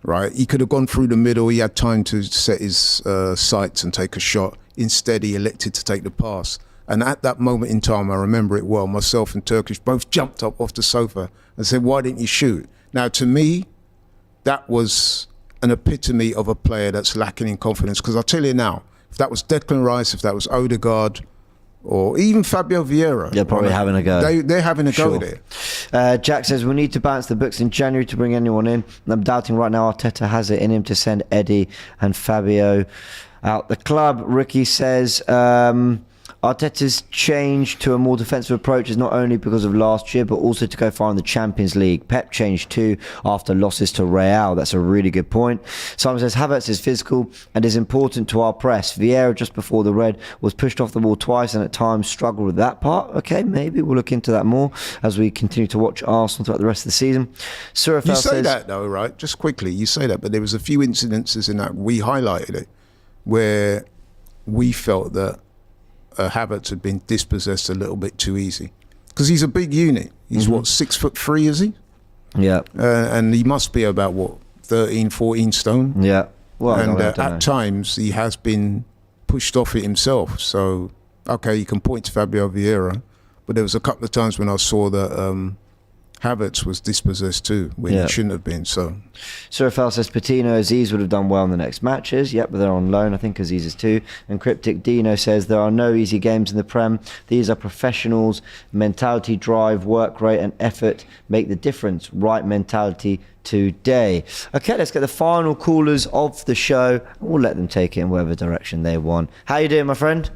Right, he could have gone through the middle. He had time to set his sights and take a shot. Instead, he elected to take the pass. And at that moment in time, I remember it well. Myself and Turkish both jumped up off the sofa and said, "Why didn't you shoot?" Now, to me, that was an epitome of a player that's lacking in confidence. Because I'll tell you now, if that was Declan Rice, if that was Odegaard, or even Fabio Vieira, They're probably having a go. They're having a Sure. go there. Jack says we need to balance the books in January to bring anyone in. And I'm doubting right now Arteta has it in him to send Eddie and Fabio out the club. Ricky says Arteta's change to a more defensive approach is not only because of last year, but also to go far in the Champions League. Pep changed too after losses to Real. That's a really good point. Simon says Havertz is physical and is important to our press. Vieira, just before the red, was pushed off the ball twice and at times struggled with that part. Okay, maybe we'll look into that more as we continue to watch Arsenal throughout the rest of the season. Surafel You say says, that though, right? Just quickly, you say that, but there was a few incidences in that we highlighted it where we felt that Havertz had been dispossessed a little bit too easy because he's a big unit. He's what, 6'3", is he? Yeah. And he must be about what, 13, 14 stone. Yeah. Well, And I don't know. at times he has been pushed off it himself. So okay, you can point to Fabio Vieira, but there was a couple of times when I saw that Havertz was dispossessed too, when Yeah. he shouldn't have been. So Surafel says Patino, Aziz would have done well in the next matches. Yep, but they're on loan. I think Aziz is too. And Cryptic Dino says there are no easy games in the Prem. These are professionals. Mentality, drive, work rate and effort make the difference. Right mentality today. Okay, let's get the final callers of the show. We'll let them take it in whatever direction they want. How you doing, my friend?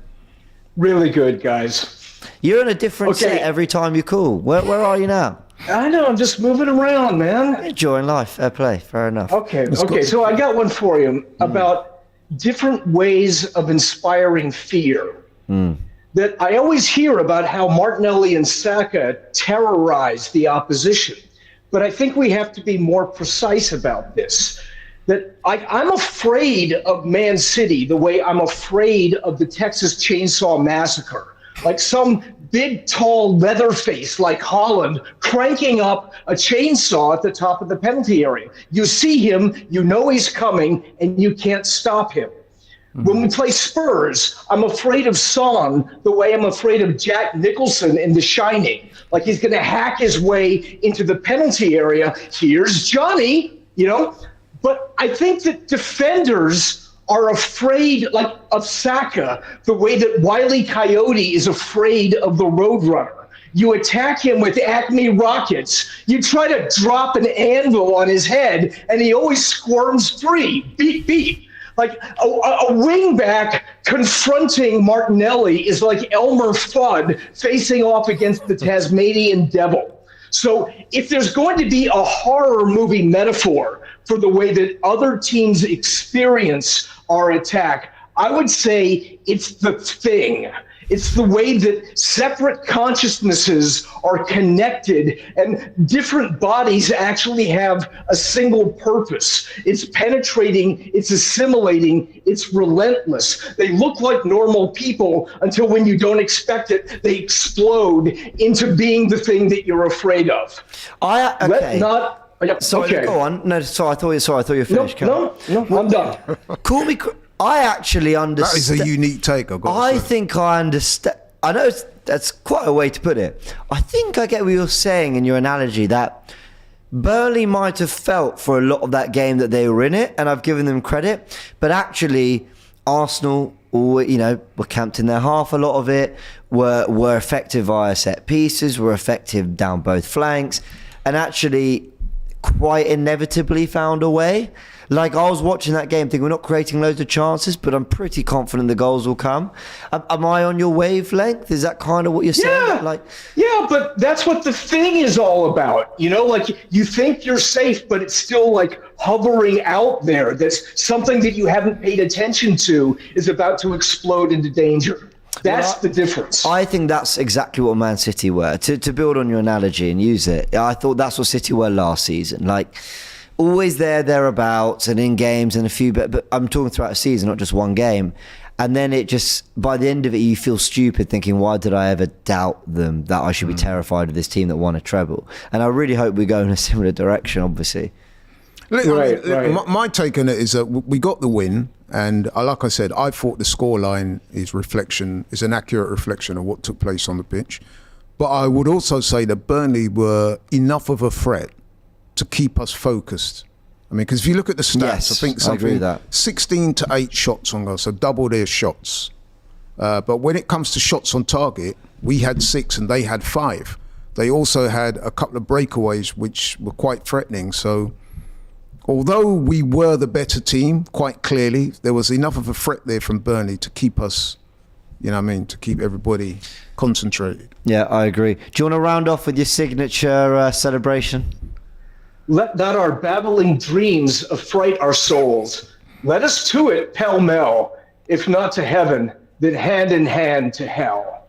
Really good, guys. You're in a different Okay. set every time you call. Where are you now? I know, I'm just moving around, man. Enjoying life. Fair play. Fair enough. Okay, so I got one for you about different ways of inspiring fear. That I always hear about how Martinelli and Saka terrorize the opposition. But I think we have to be more precise about this. That I'm afraid of Man City the way I'm afraid of the Texas Chainsaw Massacre. Like some big, tall Leatherface like Holland cranking up a chainsaw at the top of the penalty area. You see him, you know he's coming, and you can't stop him. When we play Spurs, I'm afraid of Son the way I'm afraid of Jack Nicholson in The Shining. Like he's going to hack his way into the penalty area. Here's Johnny, you know. But I think that defenders are afraid, like, of Saka the way that Wile E. Coyote is afraid of the Roadrunner. You attack him with Acme rockets. You try to drop an anvil on his head, and he always squirms free. Beep, beep. Like a wing-back confronting Martinelli is like Elmer Fudd facing off against the Tasmanian devil. So if there's going to be a horror movie metaphor for the way that other teams experience our attack, I would say it's The Thing. It's the way that separate consciousnesses are connected and different bodies actually have a single purpose. It's penetrating, it's assimilating, it's relentless. They look like normal people until when you don't expect it, they explode into being the thing that you're afraid of. Sorry, go on. No, sorry, I thought you were finished. No, I'm done. Call me. I actually understand. That is a unique take. I think I understand. I know that's quite a way to put it. I think I get what you're saying in your analogy that Burnley might have felt for a lot of that game that they were in it, and I've given them credit. But actually, Arsenal, were camped in their half a lot of it, were effective via set pieces, were effective down both flanks, and actually quite inevitably found a way. Like, I was watching that game thinking we're not creating loads of chances, but I'm pretty confident the goals will come. Am I on your wavelength? Is that kind of what you're saying? Yeah, but that's what The Thing is all about. You know, like, you think you're safe, but it's still like hovering out there. That's something that you haven't paid attention to is about to explode into danger. That's the difference. I think that's exactly what Man City were. To build on your analogy and use it, I thought that's what City were last season. Like, always thereabouts and in games and a few, but I'm talking throughout a season, not just one game. And then it just, by the end of it, you feel stupid thinking, why did I ever doubt them that I should be terrified of this team that won a treble? And I really hope we go in a similar direction, obviously. Right. My take on it is that we got the win, and like I said, I thought the scoreline is an accurate reflection of what took place on the pitch. But I would also say that Burnley were enough of a threat to keep us focused. I mean, because if you look at the stats, yes, I think I agree with that. 16 to 8 shots on goal, so double their shots. But when it comes to shots on target, we had 6 and they had 5. They also had a couple of breakaways which were quite threatening. So although we were the better team, quite clearly, there was enough of a threat there from Burnley to keep us, to keep everybody concentrated. Yeah, I agree. Do you want to round off with your signature celebration? Let not our babbling dreams affright our souls. Let us to it pell-mell, if not to heaven, then hand in hand to hell.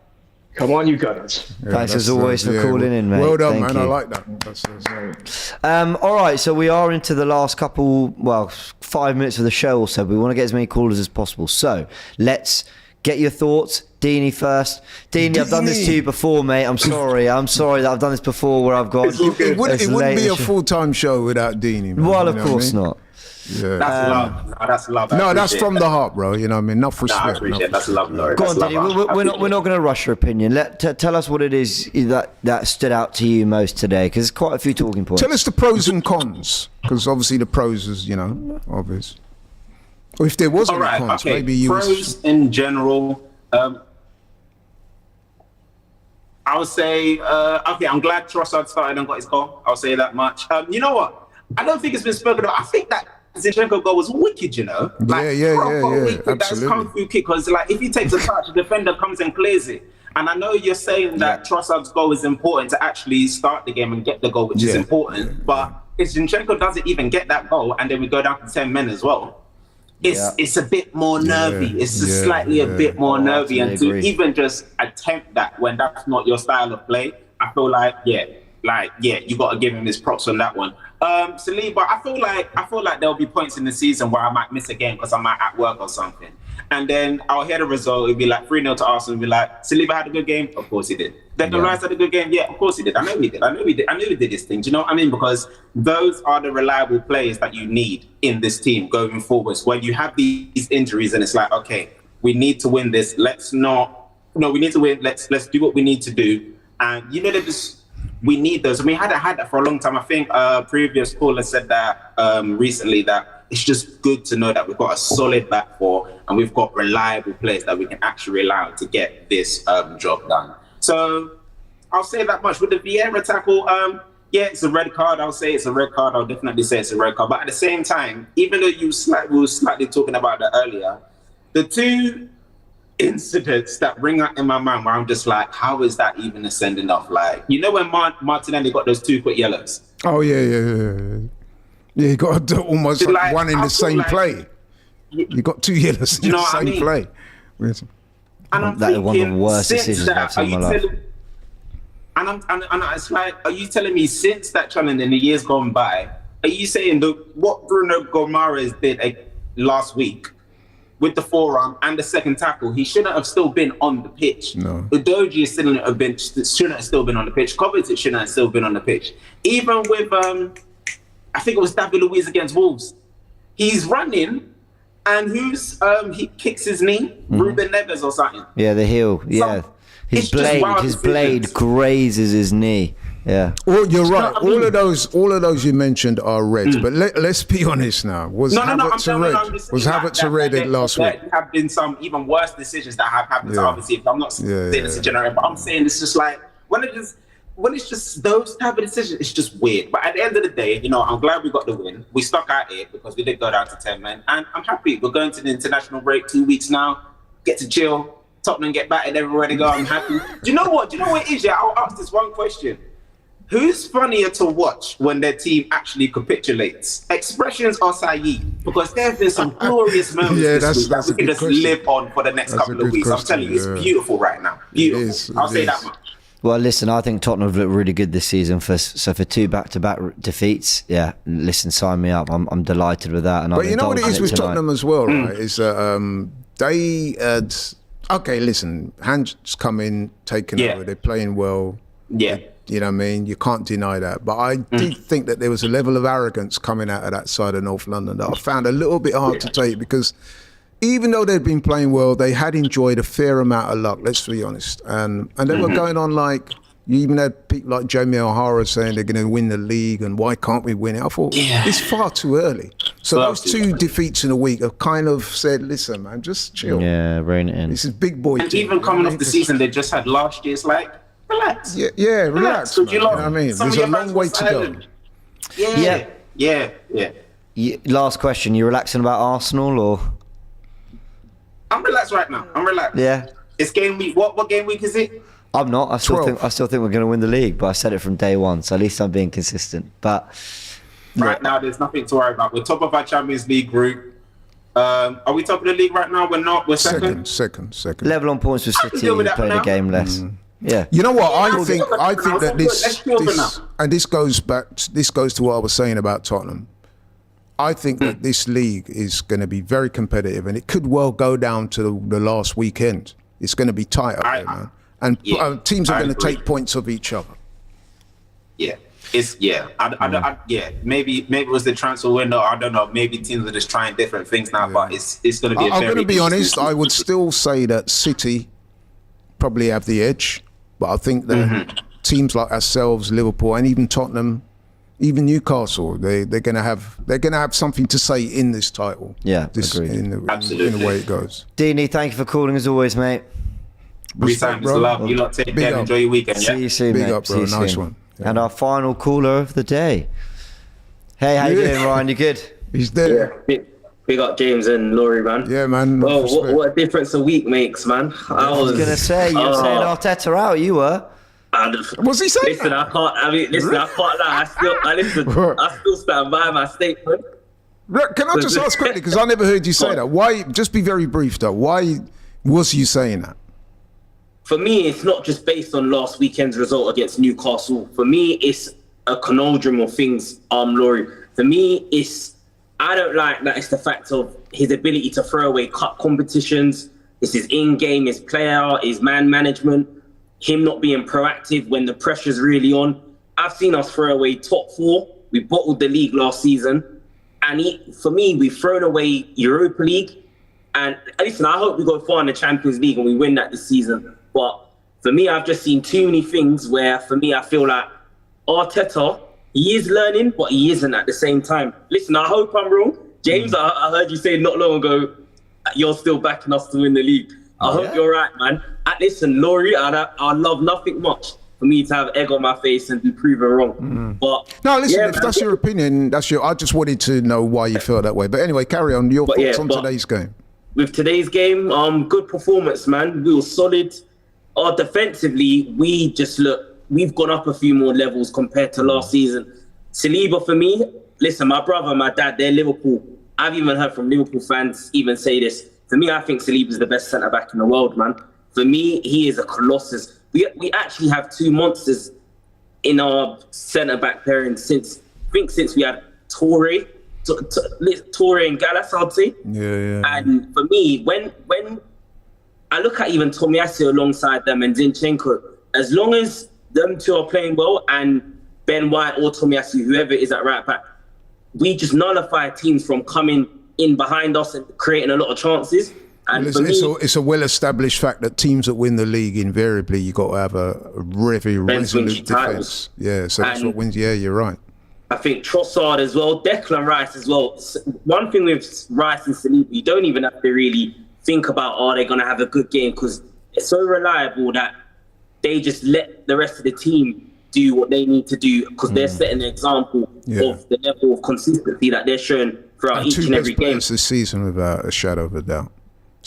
Come on, you Gunners. Yeah, thanks as always for calling in, mate. Well done, Thank man. you. I like that. That's All right, so we are into the last 5 minutes of the show or so. We want to get as many callers as possible. So let's get your thoughts. Deanie first. Deanie, I've done this to you before, mate. I'm sorry that I've done this before where I've gone. It wouldn't be a full-time show without Deanie, man. Well, of course not. Yeah. That's love. No, that's love. No, that's from the heart, bro. You know what I mean? Enough respect. I appreciate it. That's love, Laurie. Go on, Deanie. We're not going to rush your opinion. Tell us what it is that stood out to you most today, because there's quite a few talking points. Tell us the pros and cons, because obviously the pros is, obvious. Or if there was any cons, maybe you pros in general. I would say, I'm glad Trossard started and got his goal. I'll say that much. You know what? I don't think it's been spoken about. I think that Zinchenko goal was wicked, you know. Like, proper wicked. That's kung fu kick. Because like, if he takes a touch, the defender comes and clears it. And I know you're saying that Trossard's goal is important to actually start the game and get the goal, which is important. But if Zinchenko doesn't even get that goal, and then we go down to 10 men as well, it's a bit more nervy. It's just slightly a bit more nervy. And to even just attempt that when that's not your style of play, I feel like, you got to give him his props on that one. Saliba, I feel like there'll be points in the season where I might miss a game because I might at work or something. And then I'll hear the result. It'll be like 3-0 to Arsenal. It'll be like, Saliba had a good game? Of course he did. Declan Rice had a good game? Yeah, of course he did. I know he did. I know he did his thing. Do you know what I mean? Because those are the reliable players that you need in this team going forwards. When you have these injuries and it's like, okay, we need to win this. We need to win. Let's do what we need to do. And you know, we need those. And we hadn't had that for a long time. I think previous caller said that recently, that it's just good to know that we've got a solid back four and we've got reliable players that we can actually rely on to get this job done. So I'll say that much. With the Vieira tackle, it's a red card. I'll say it's a red card. I'll definitely say it's a red card. But at the same time, even though we were slightly talking about that earlier, the two incidents that bring up in my mind where I'm just like, how is that even a sending off? Like, you know when Martinelli got those 2 quick yellows? Oh, yeah. Yeah, you got to do almost like one in the same play. You got 2 yellows in the same play. And I'm thinking, one of the worst decisions I've seen in my life. And it's like, are you telling me since that challenge in the years gone by, are you saying what Bruno Gomares did last week with the forearm and the second tackle, he shouldn't have still been on the pitch? No. Udogie shouldn't have still been on the pitch. Kovacic shouldn't have still been on the pitch. Even with I think it was David Luiz against Wolves. He's running, and he kicks his knee, Ruben Neves or something. Yeah, the heel. Yeah, his blade grazes his knee. Yeah. You're right. All of those you mentioned are reds. But let's be honest now. Was Havertz a red? Was Havertz a red last week? There have been some even worse decisions that have happened. So obviously, I'm not saying it's a generic, but I'm saying it's just like when it's just those type of decisions, it's just weird. But at the end of the day, you know, I'm glad we got the win. We stuck out here because we did go down to 10 men. And I'm happy. We're going to the international break 2 weeks now. Get to chill. Tottenham get battered everywhere they go. I'm happy. Do you know what it is? Yeah, I'll ask this one question. Who's funnier to watch when their team actually capitulates? Expressions or Saeed? Because there have been some glorious moments this week that we can just live on for the next couple of weeks. I'm telling you, it's beautiful right now. Beautiful. I'll say that much. Well, listen, I think Tottenham have looked really good this season. For 2 back-to-back defeats, sign me up. I'm delighted with that. And but you know what it is with Tottenham as well, right? Is they had... Okay, listen, Hans come in, taken over. They're playing well. Yeah. You know what I mean? You can't deny that. But I did think that there was a level of arrogance coming out of that side of North London that I found a little bit hard to take, because even though they'd been playing well, they had enjoyed a fair amount of luck, let's be honest. And they were going on like, you even had people like Jamie O'Hara saying they're going to win the league and why can't we win it? I thought, it's far too early. So those 2 defeats in a week have kind of said, listen, man, just chill. Yeah, rein it in. This is big boy and team. Even coming off the season they just had last year, it's like, relax. Yeah, relax. Man. You know what I mean? There's a long way to go. Yeah. Last question, you relaxing about Arsenal or? I'm relaxed right now. I'm relaxed. Yeah. It's game week. What game week is it? I'm not. I still think we're going to win the league, but I said it from day one, so at least I'm being consistent. But right now, there's nothing to worry about. We're top of our Champions League group. Are we top of the league right now? We're not. We're second. Second. Level on points with City. We played a game less. Yeah. You know what? I think that this goes to what I was saying about Tottenham. I think that this league is going to be very competitive, and it could well go down to the last weekend. It's going to be tight up there, man. And teams are going to take points of each other. Yeah. Maybe it was the transfer window. I don't know. Maybe teams are just trying different things now, but it's going to be. I'm going to be honest. I would still say that City probably have the edge, but I think that teams like ourselves, Liverpool, and even Tottenham, even Newcastle, they're going to have something to say in this title. Yeah, agreed. In the way it goes. Deanie, thank you for calling as always, mate. Respect, love. You lot take care. Enjoy your weekend. See you soon, mate. Big up, bro. Nice one. Yeah. And our final caller of the day. Hey, how you doing, Ryan? You good? He's there. Yeah, big up James and Laurie, man. Yeah, man. Oh, what a difference a week makes, man. I was gonna say you were saying Arteta out. You were. Was he saying? Listen, I can't. I mean, listen, I can't lie. I still stand by my statement. Can I just ask quickly, because I never heard you say that. Why? Just be very brief, though. Why was you saying that? For me, it's not just based on last weekend's result against Newcastle. For me, it's a conundrum of things, Laurie. For me, I don't like that it's the fact of his ability to throw away cup competitions. It's his in-game, his player, his man management, him not being proactive when the pressure's really on. I've seen us throw away top 4. We bottled the league last season. And for me, we've thrown away Europa League. And listen, I hope we go far in the Champions League and we win that this season. But for me, I've just seen too many things where, for me, I feel like Arteta, he is learning, but he isn't at the same time. Listen, I hope I'm wrong. James, I heard you say not long ago, you're still backing us to win the league. I hope you're right, man. Listen, Laurie, I love nothing much for me to have egg on my face and be proven wrong. But no, listen, if that's your opinion, that's I just wanted to know why you feel that way. But anyway, carry on. Your thoughts on today's game. With today's game, good performance, man. We were solid. Defensively, we've gone up a few more levels compared to last season. Saliba, for me, listen, my brother, my dad, they're Liverpool. I've even heard from Liverpool fans even say this. For me, I think Saliba's the best centre-back in the world, man. For me, he is a colossus. We actually have 2 monsters in our centre-back pairing since we had Toure and Gallas, I'd say. Yeah. And for me, when I look at even Tomiyasu alongside them and Zinchenko, as long as them two are playing well and Ben White or Tomiyasu, whoever is at right back, we just nullify teams from coming in behind us and creating a lot of chances. And it's a well-established fact that teams that win the league, invariably, you've got to have a very resolute defence. Yeah, so that's what wins. Yeah, you're right. I think Trossard as well, Declan Rice as well. One thing with Rice and Saliba, you don't even have to really think about, are they going to have a good game? Because it's so reliable that they just let the rest of the team do what they need to do, because they're setting the example of the level of consistency that they're showing throughout each and every game. This season, without a shadow of a doubt.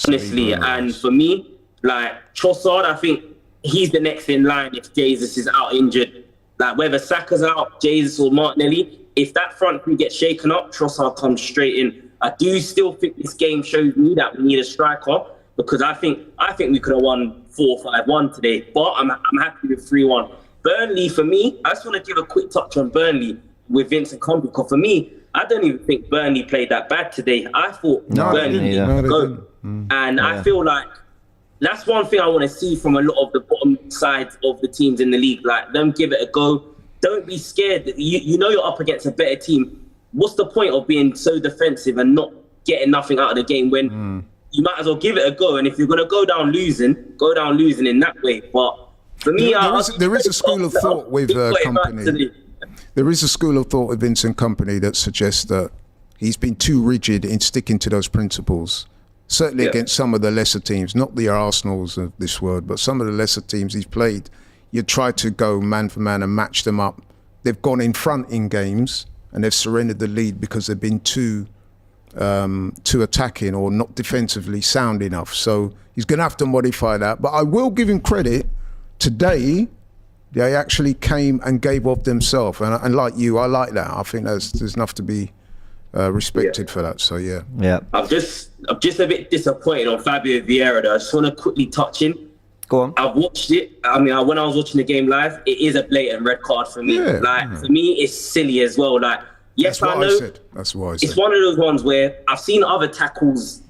Honestly, and for me, like Trossard, I think he's the next in line if Jesus is out injured. Like whether Saka's out, Jesus or Martinelli, if that front three gets shaken up, Trossard comes straight in. I do still think this game shows me that we need a striker, because I think we could have won 4-5-1 today, but I'm happy with 3-1. Burnley, for me, I just want to give a quick touch on Burnley with Vincent Kompany, because for me, I don't even think Burnley played that bad today. I thought Burnley didn't go. And I feel like that's one thing I want to see from a lot of the bottom sides of the teams in the league. Like, them give it a go. Don't be scared. You know you're up against a better team. What's the point of being so defensive and not getting nothing out of the game when you might as well give it a go? And if you're going to go down losing in that way. But for me, there is a school of thought with Kompany. There is a school of thought with Vincent Kompany that suggests that he's been too rigid in sticking to those principles. Certainly against some of the lesser teams, not the Arsenals of this world, but some of the lesser teams he's played. You try to go man for man and match them up. They've gone in front in games and they've surrendered the lead because they've been too attacking or not defensively sound enough. So he's going to have to modify that. But I will give him credit. Today, they actually came and gave of themselves. And like you, I like that. I think there's enough to be respected for that. So, yeah. I'm just a bit disappointed on Fabio Vieira, though. I just want to quickly touch in. Go on. I've watched it. I mean, when I was watching the game live, it is a blatant red card for me. For me, it's silly as well. Like, yes, I know. That's what I said. It's one of those ones where I've seen other tackles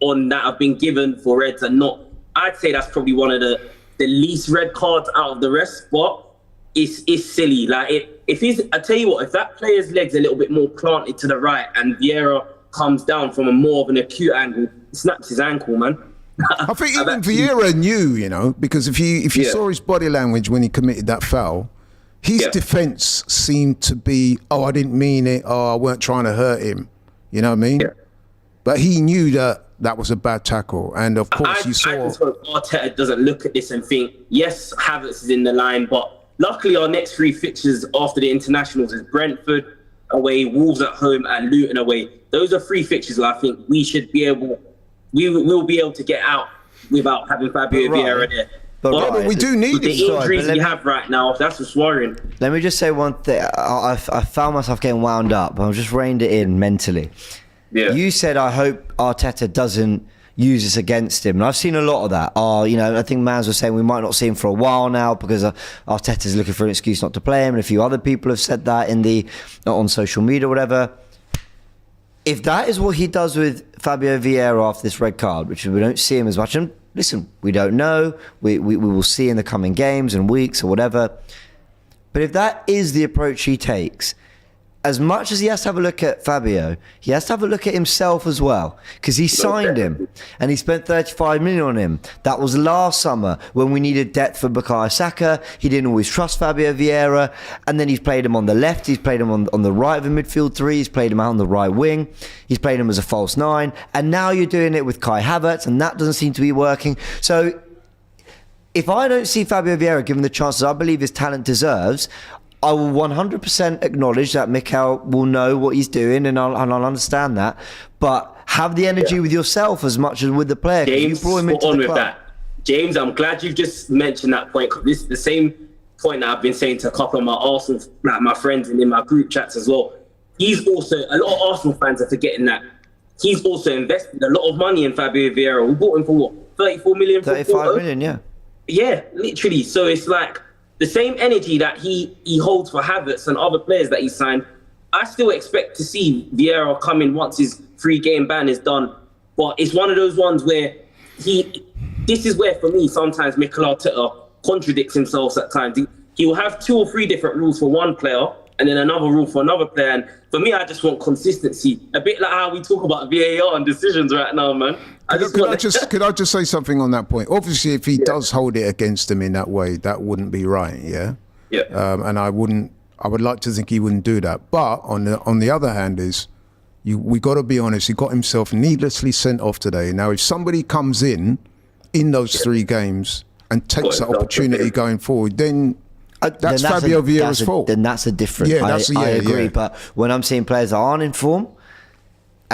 on that have been given for reds and not. I'd say that's probably one of the least red cards out of the rest, but it's silly. Like, I tell you what, if that player's leg's a little bit more planted to the right and Vieira comes down from a more of an acute angle, he snaps his ankle, man. I think even Vieira knew, because if you saw his body language when he committed that foul, his defence seemed to be, I didn't mean it, I weren't trying to hurt him. You know what I mean? But he knew that was a bad tackle. And of course, you saw... I just hope Arteta doesn't look at this and think, yes, Havertz is in the line, but luckily our next 3 fixtures after the internationals is Brentford, away, Wolves at home, and Luton away. Those are 3 fixtures that I think we will be able to get out without having Fabio Vieira there. But we do need the injuries we have right now. That's what's worrying. Let me just say one thing. I found myself getting wound up. I've just reined it in mentally. Yeah. You said, I hope Arteta doesn't use this against him. And I've seen a lot of that. I think Mans was saying we might not see him for a while now because Arteta's looking for an excuse not to play him. And a few other people have said that on social media or whatever. If that is what he does with Fabio Vieira after this red card, which we don't see him as much, and listen, we don't know. We will see in the coming games and weeks or whatever. But if that is the approach he takes, as much as he has to have a look at Fabio, he has to have a look at himself as well, because he signed him and he spent 35 million on him. That was last summer when we needed depth for Bukayo Saka. He didn't always trust Fabio Vieira, and then he's played him on the left, he's played him on the right of a midfield 3, he's played him out on the right wing, he's played him as a false 9, and now you're doing it with Kai Havertz, and that doesn't seem to be working. So if I don't see Fabio Vieira given the chances I believe his talent deserves, I will 100% acknowledge that Mikel will know what he's doing, and I'll understand that. But have the energy with yourself as much as with the player. James, you brought him into the club. James, I'm glad you've just mentioned that point, because this is the same point that I've been saying to a couple of my Arsenal, my friends and in my group chats as well. He's also, a lot of Arsenal fans are forgetting that he's also invested a lot of money in Fabio Vieira. We bought him for what, 34 million? 35 million, yeah. Yeah, literally. So it's like, the same energy that he holds for Havertz and other players that he signed, I still expect to see Vieira come in once his 3-game ban is done. But it's one of those ones where this is where, for me, sometimes Mikel Arteta contradicts himself at times. He will have 2 or 3 different rules for one player and then another rule for another player. And for me, I just want consistency. A bit like how we talk about VAR and decisions right now, man. Could I just say something on that point? Obviously, if he does hold it against him in that way, that wouldn't be right, yeah? Yeah. And I would like to think he wouldn't do that. But on the other hand we got to be honest, he got himself needlessly sent off today. Now, if somebody comes in those 3 games and takes that opportunity going forward, then that's Fabio Vieira's fault. Then that's a different. I agree. Yeah. But when I'm seeing players that aren't in form,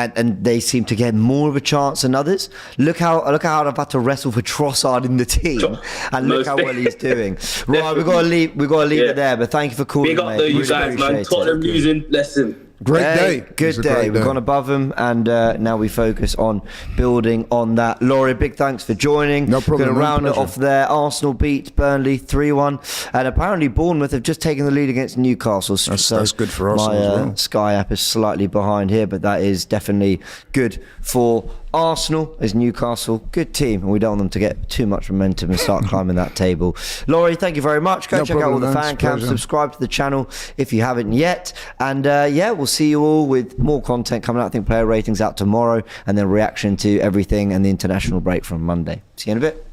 and they seem to get more of a chance than others. Look how I've had to wrestle for Trossard in the team, and look how well he's doing. Right, we've got to leave it there. But thank you for calling, big up mate. though, you guys, man. Tottenham losing lesson. Great day. Good day. We've gone above them, and now we focus on building on that. Laurie, big thanks for joining. No problem. Going to round it off there. Arsenal beat Burnley 3-1, and apparently Bournemouth have just taken the lead against Newcastle. That's good for Arsenal as well. Sky app is slightly behind here, but that is definitely good for Arsenal. Is Newcastle good team, and we don't want them to get too much momentum and start climbing that table. Laurie, thank you very much. Go check out all the fan cams. Subscribe to the channel if you haven't yet, and we'll see you all with more content coming out. I think player ratings out tomorrow, and then reaction to everything and the international break from Monday. See you in a bit.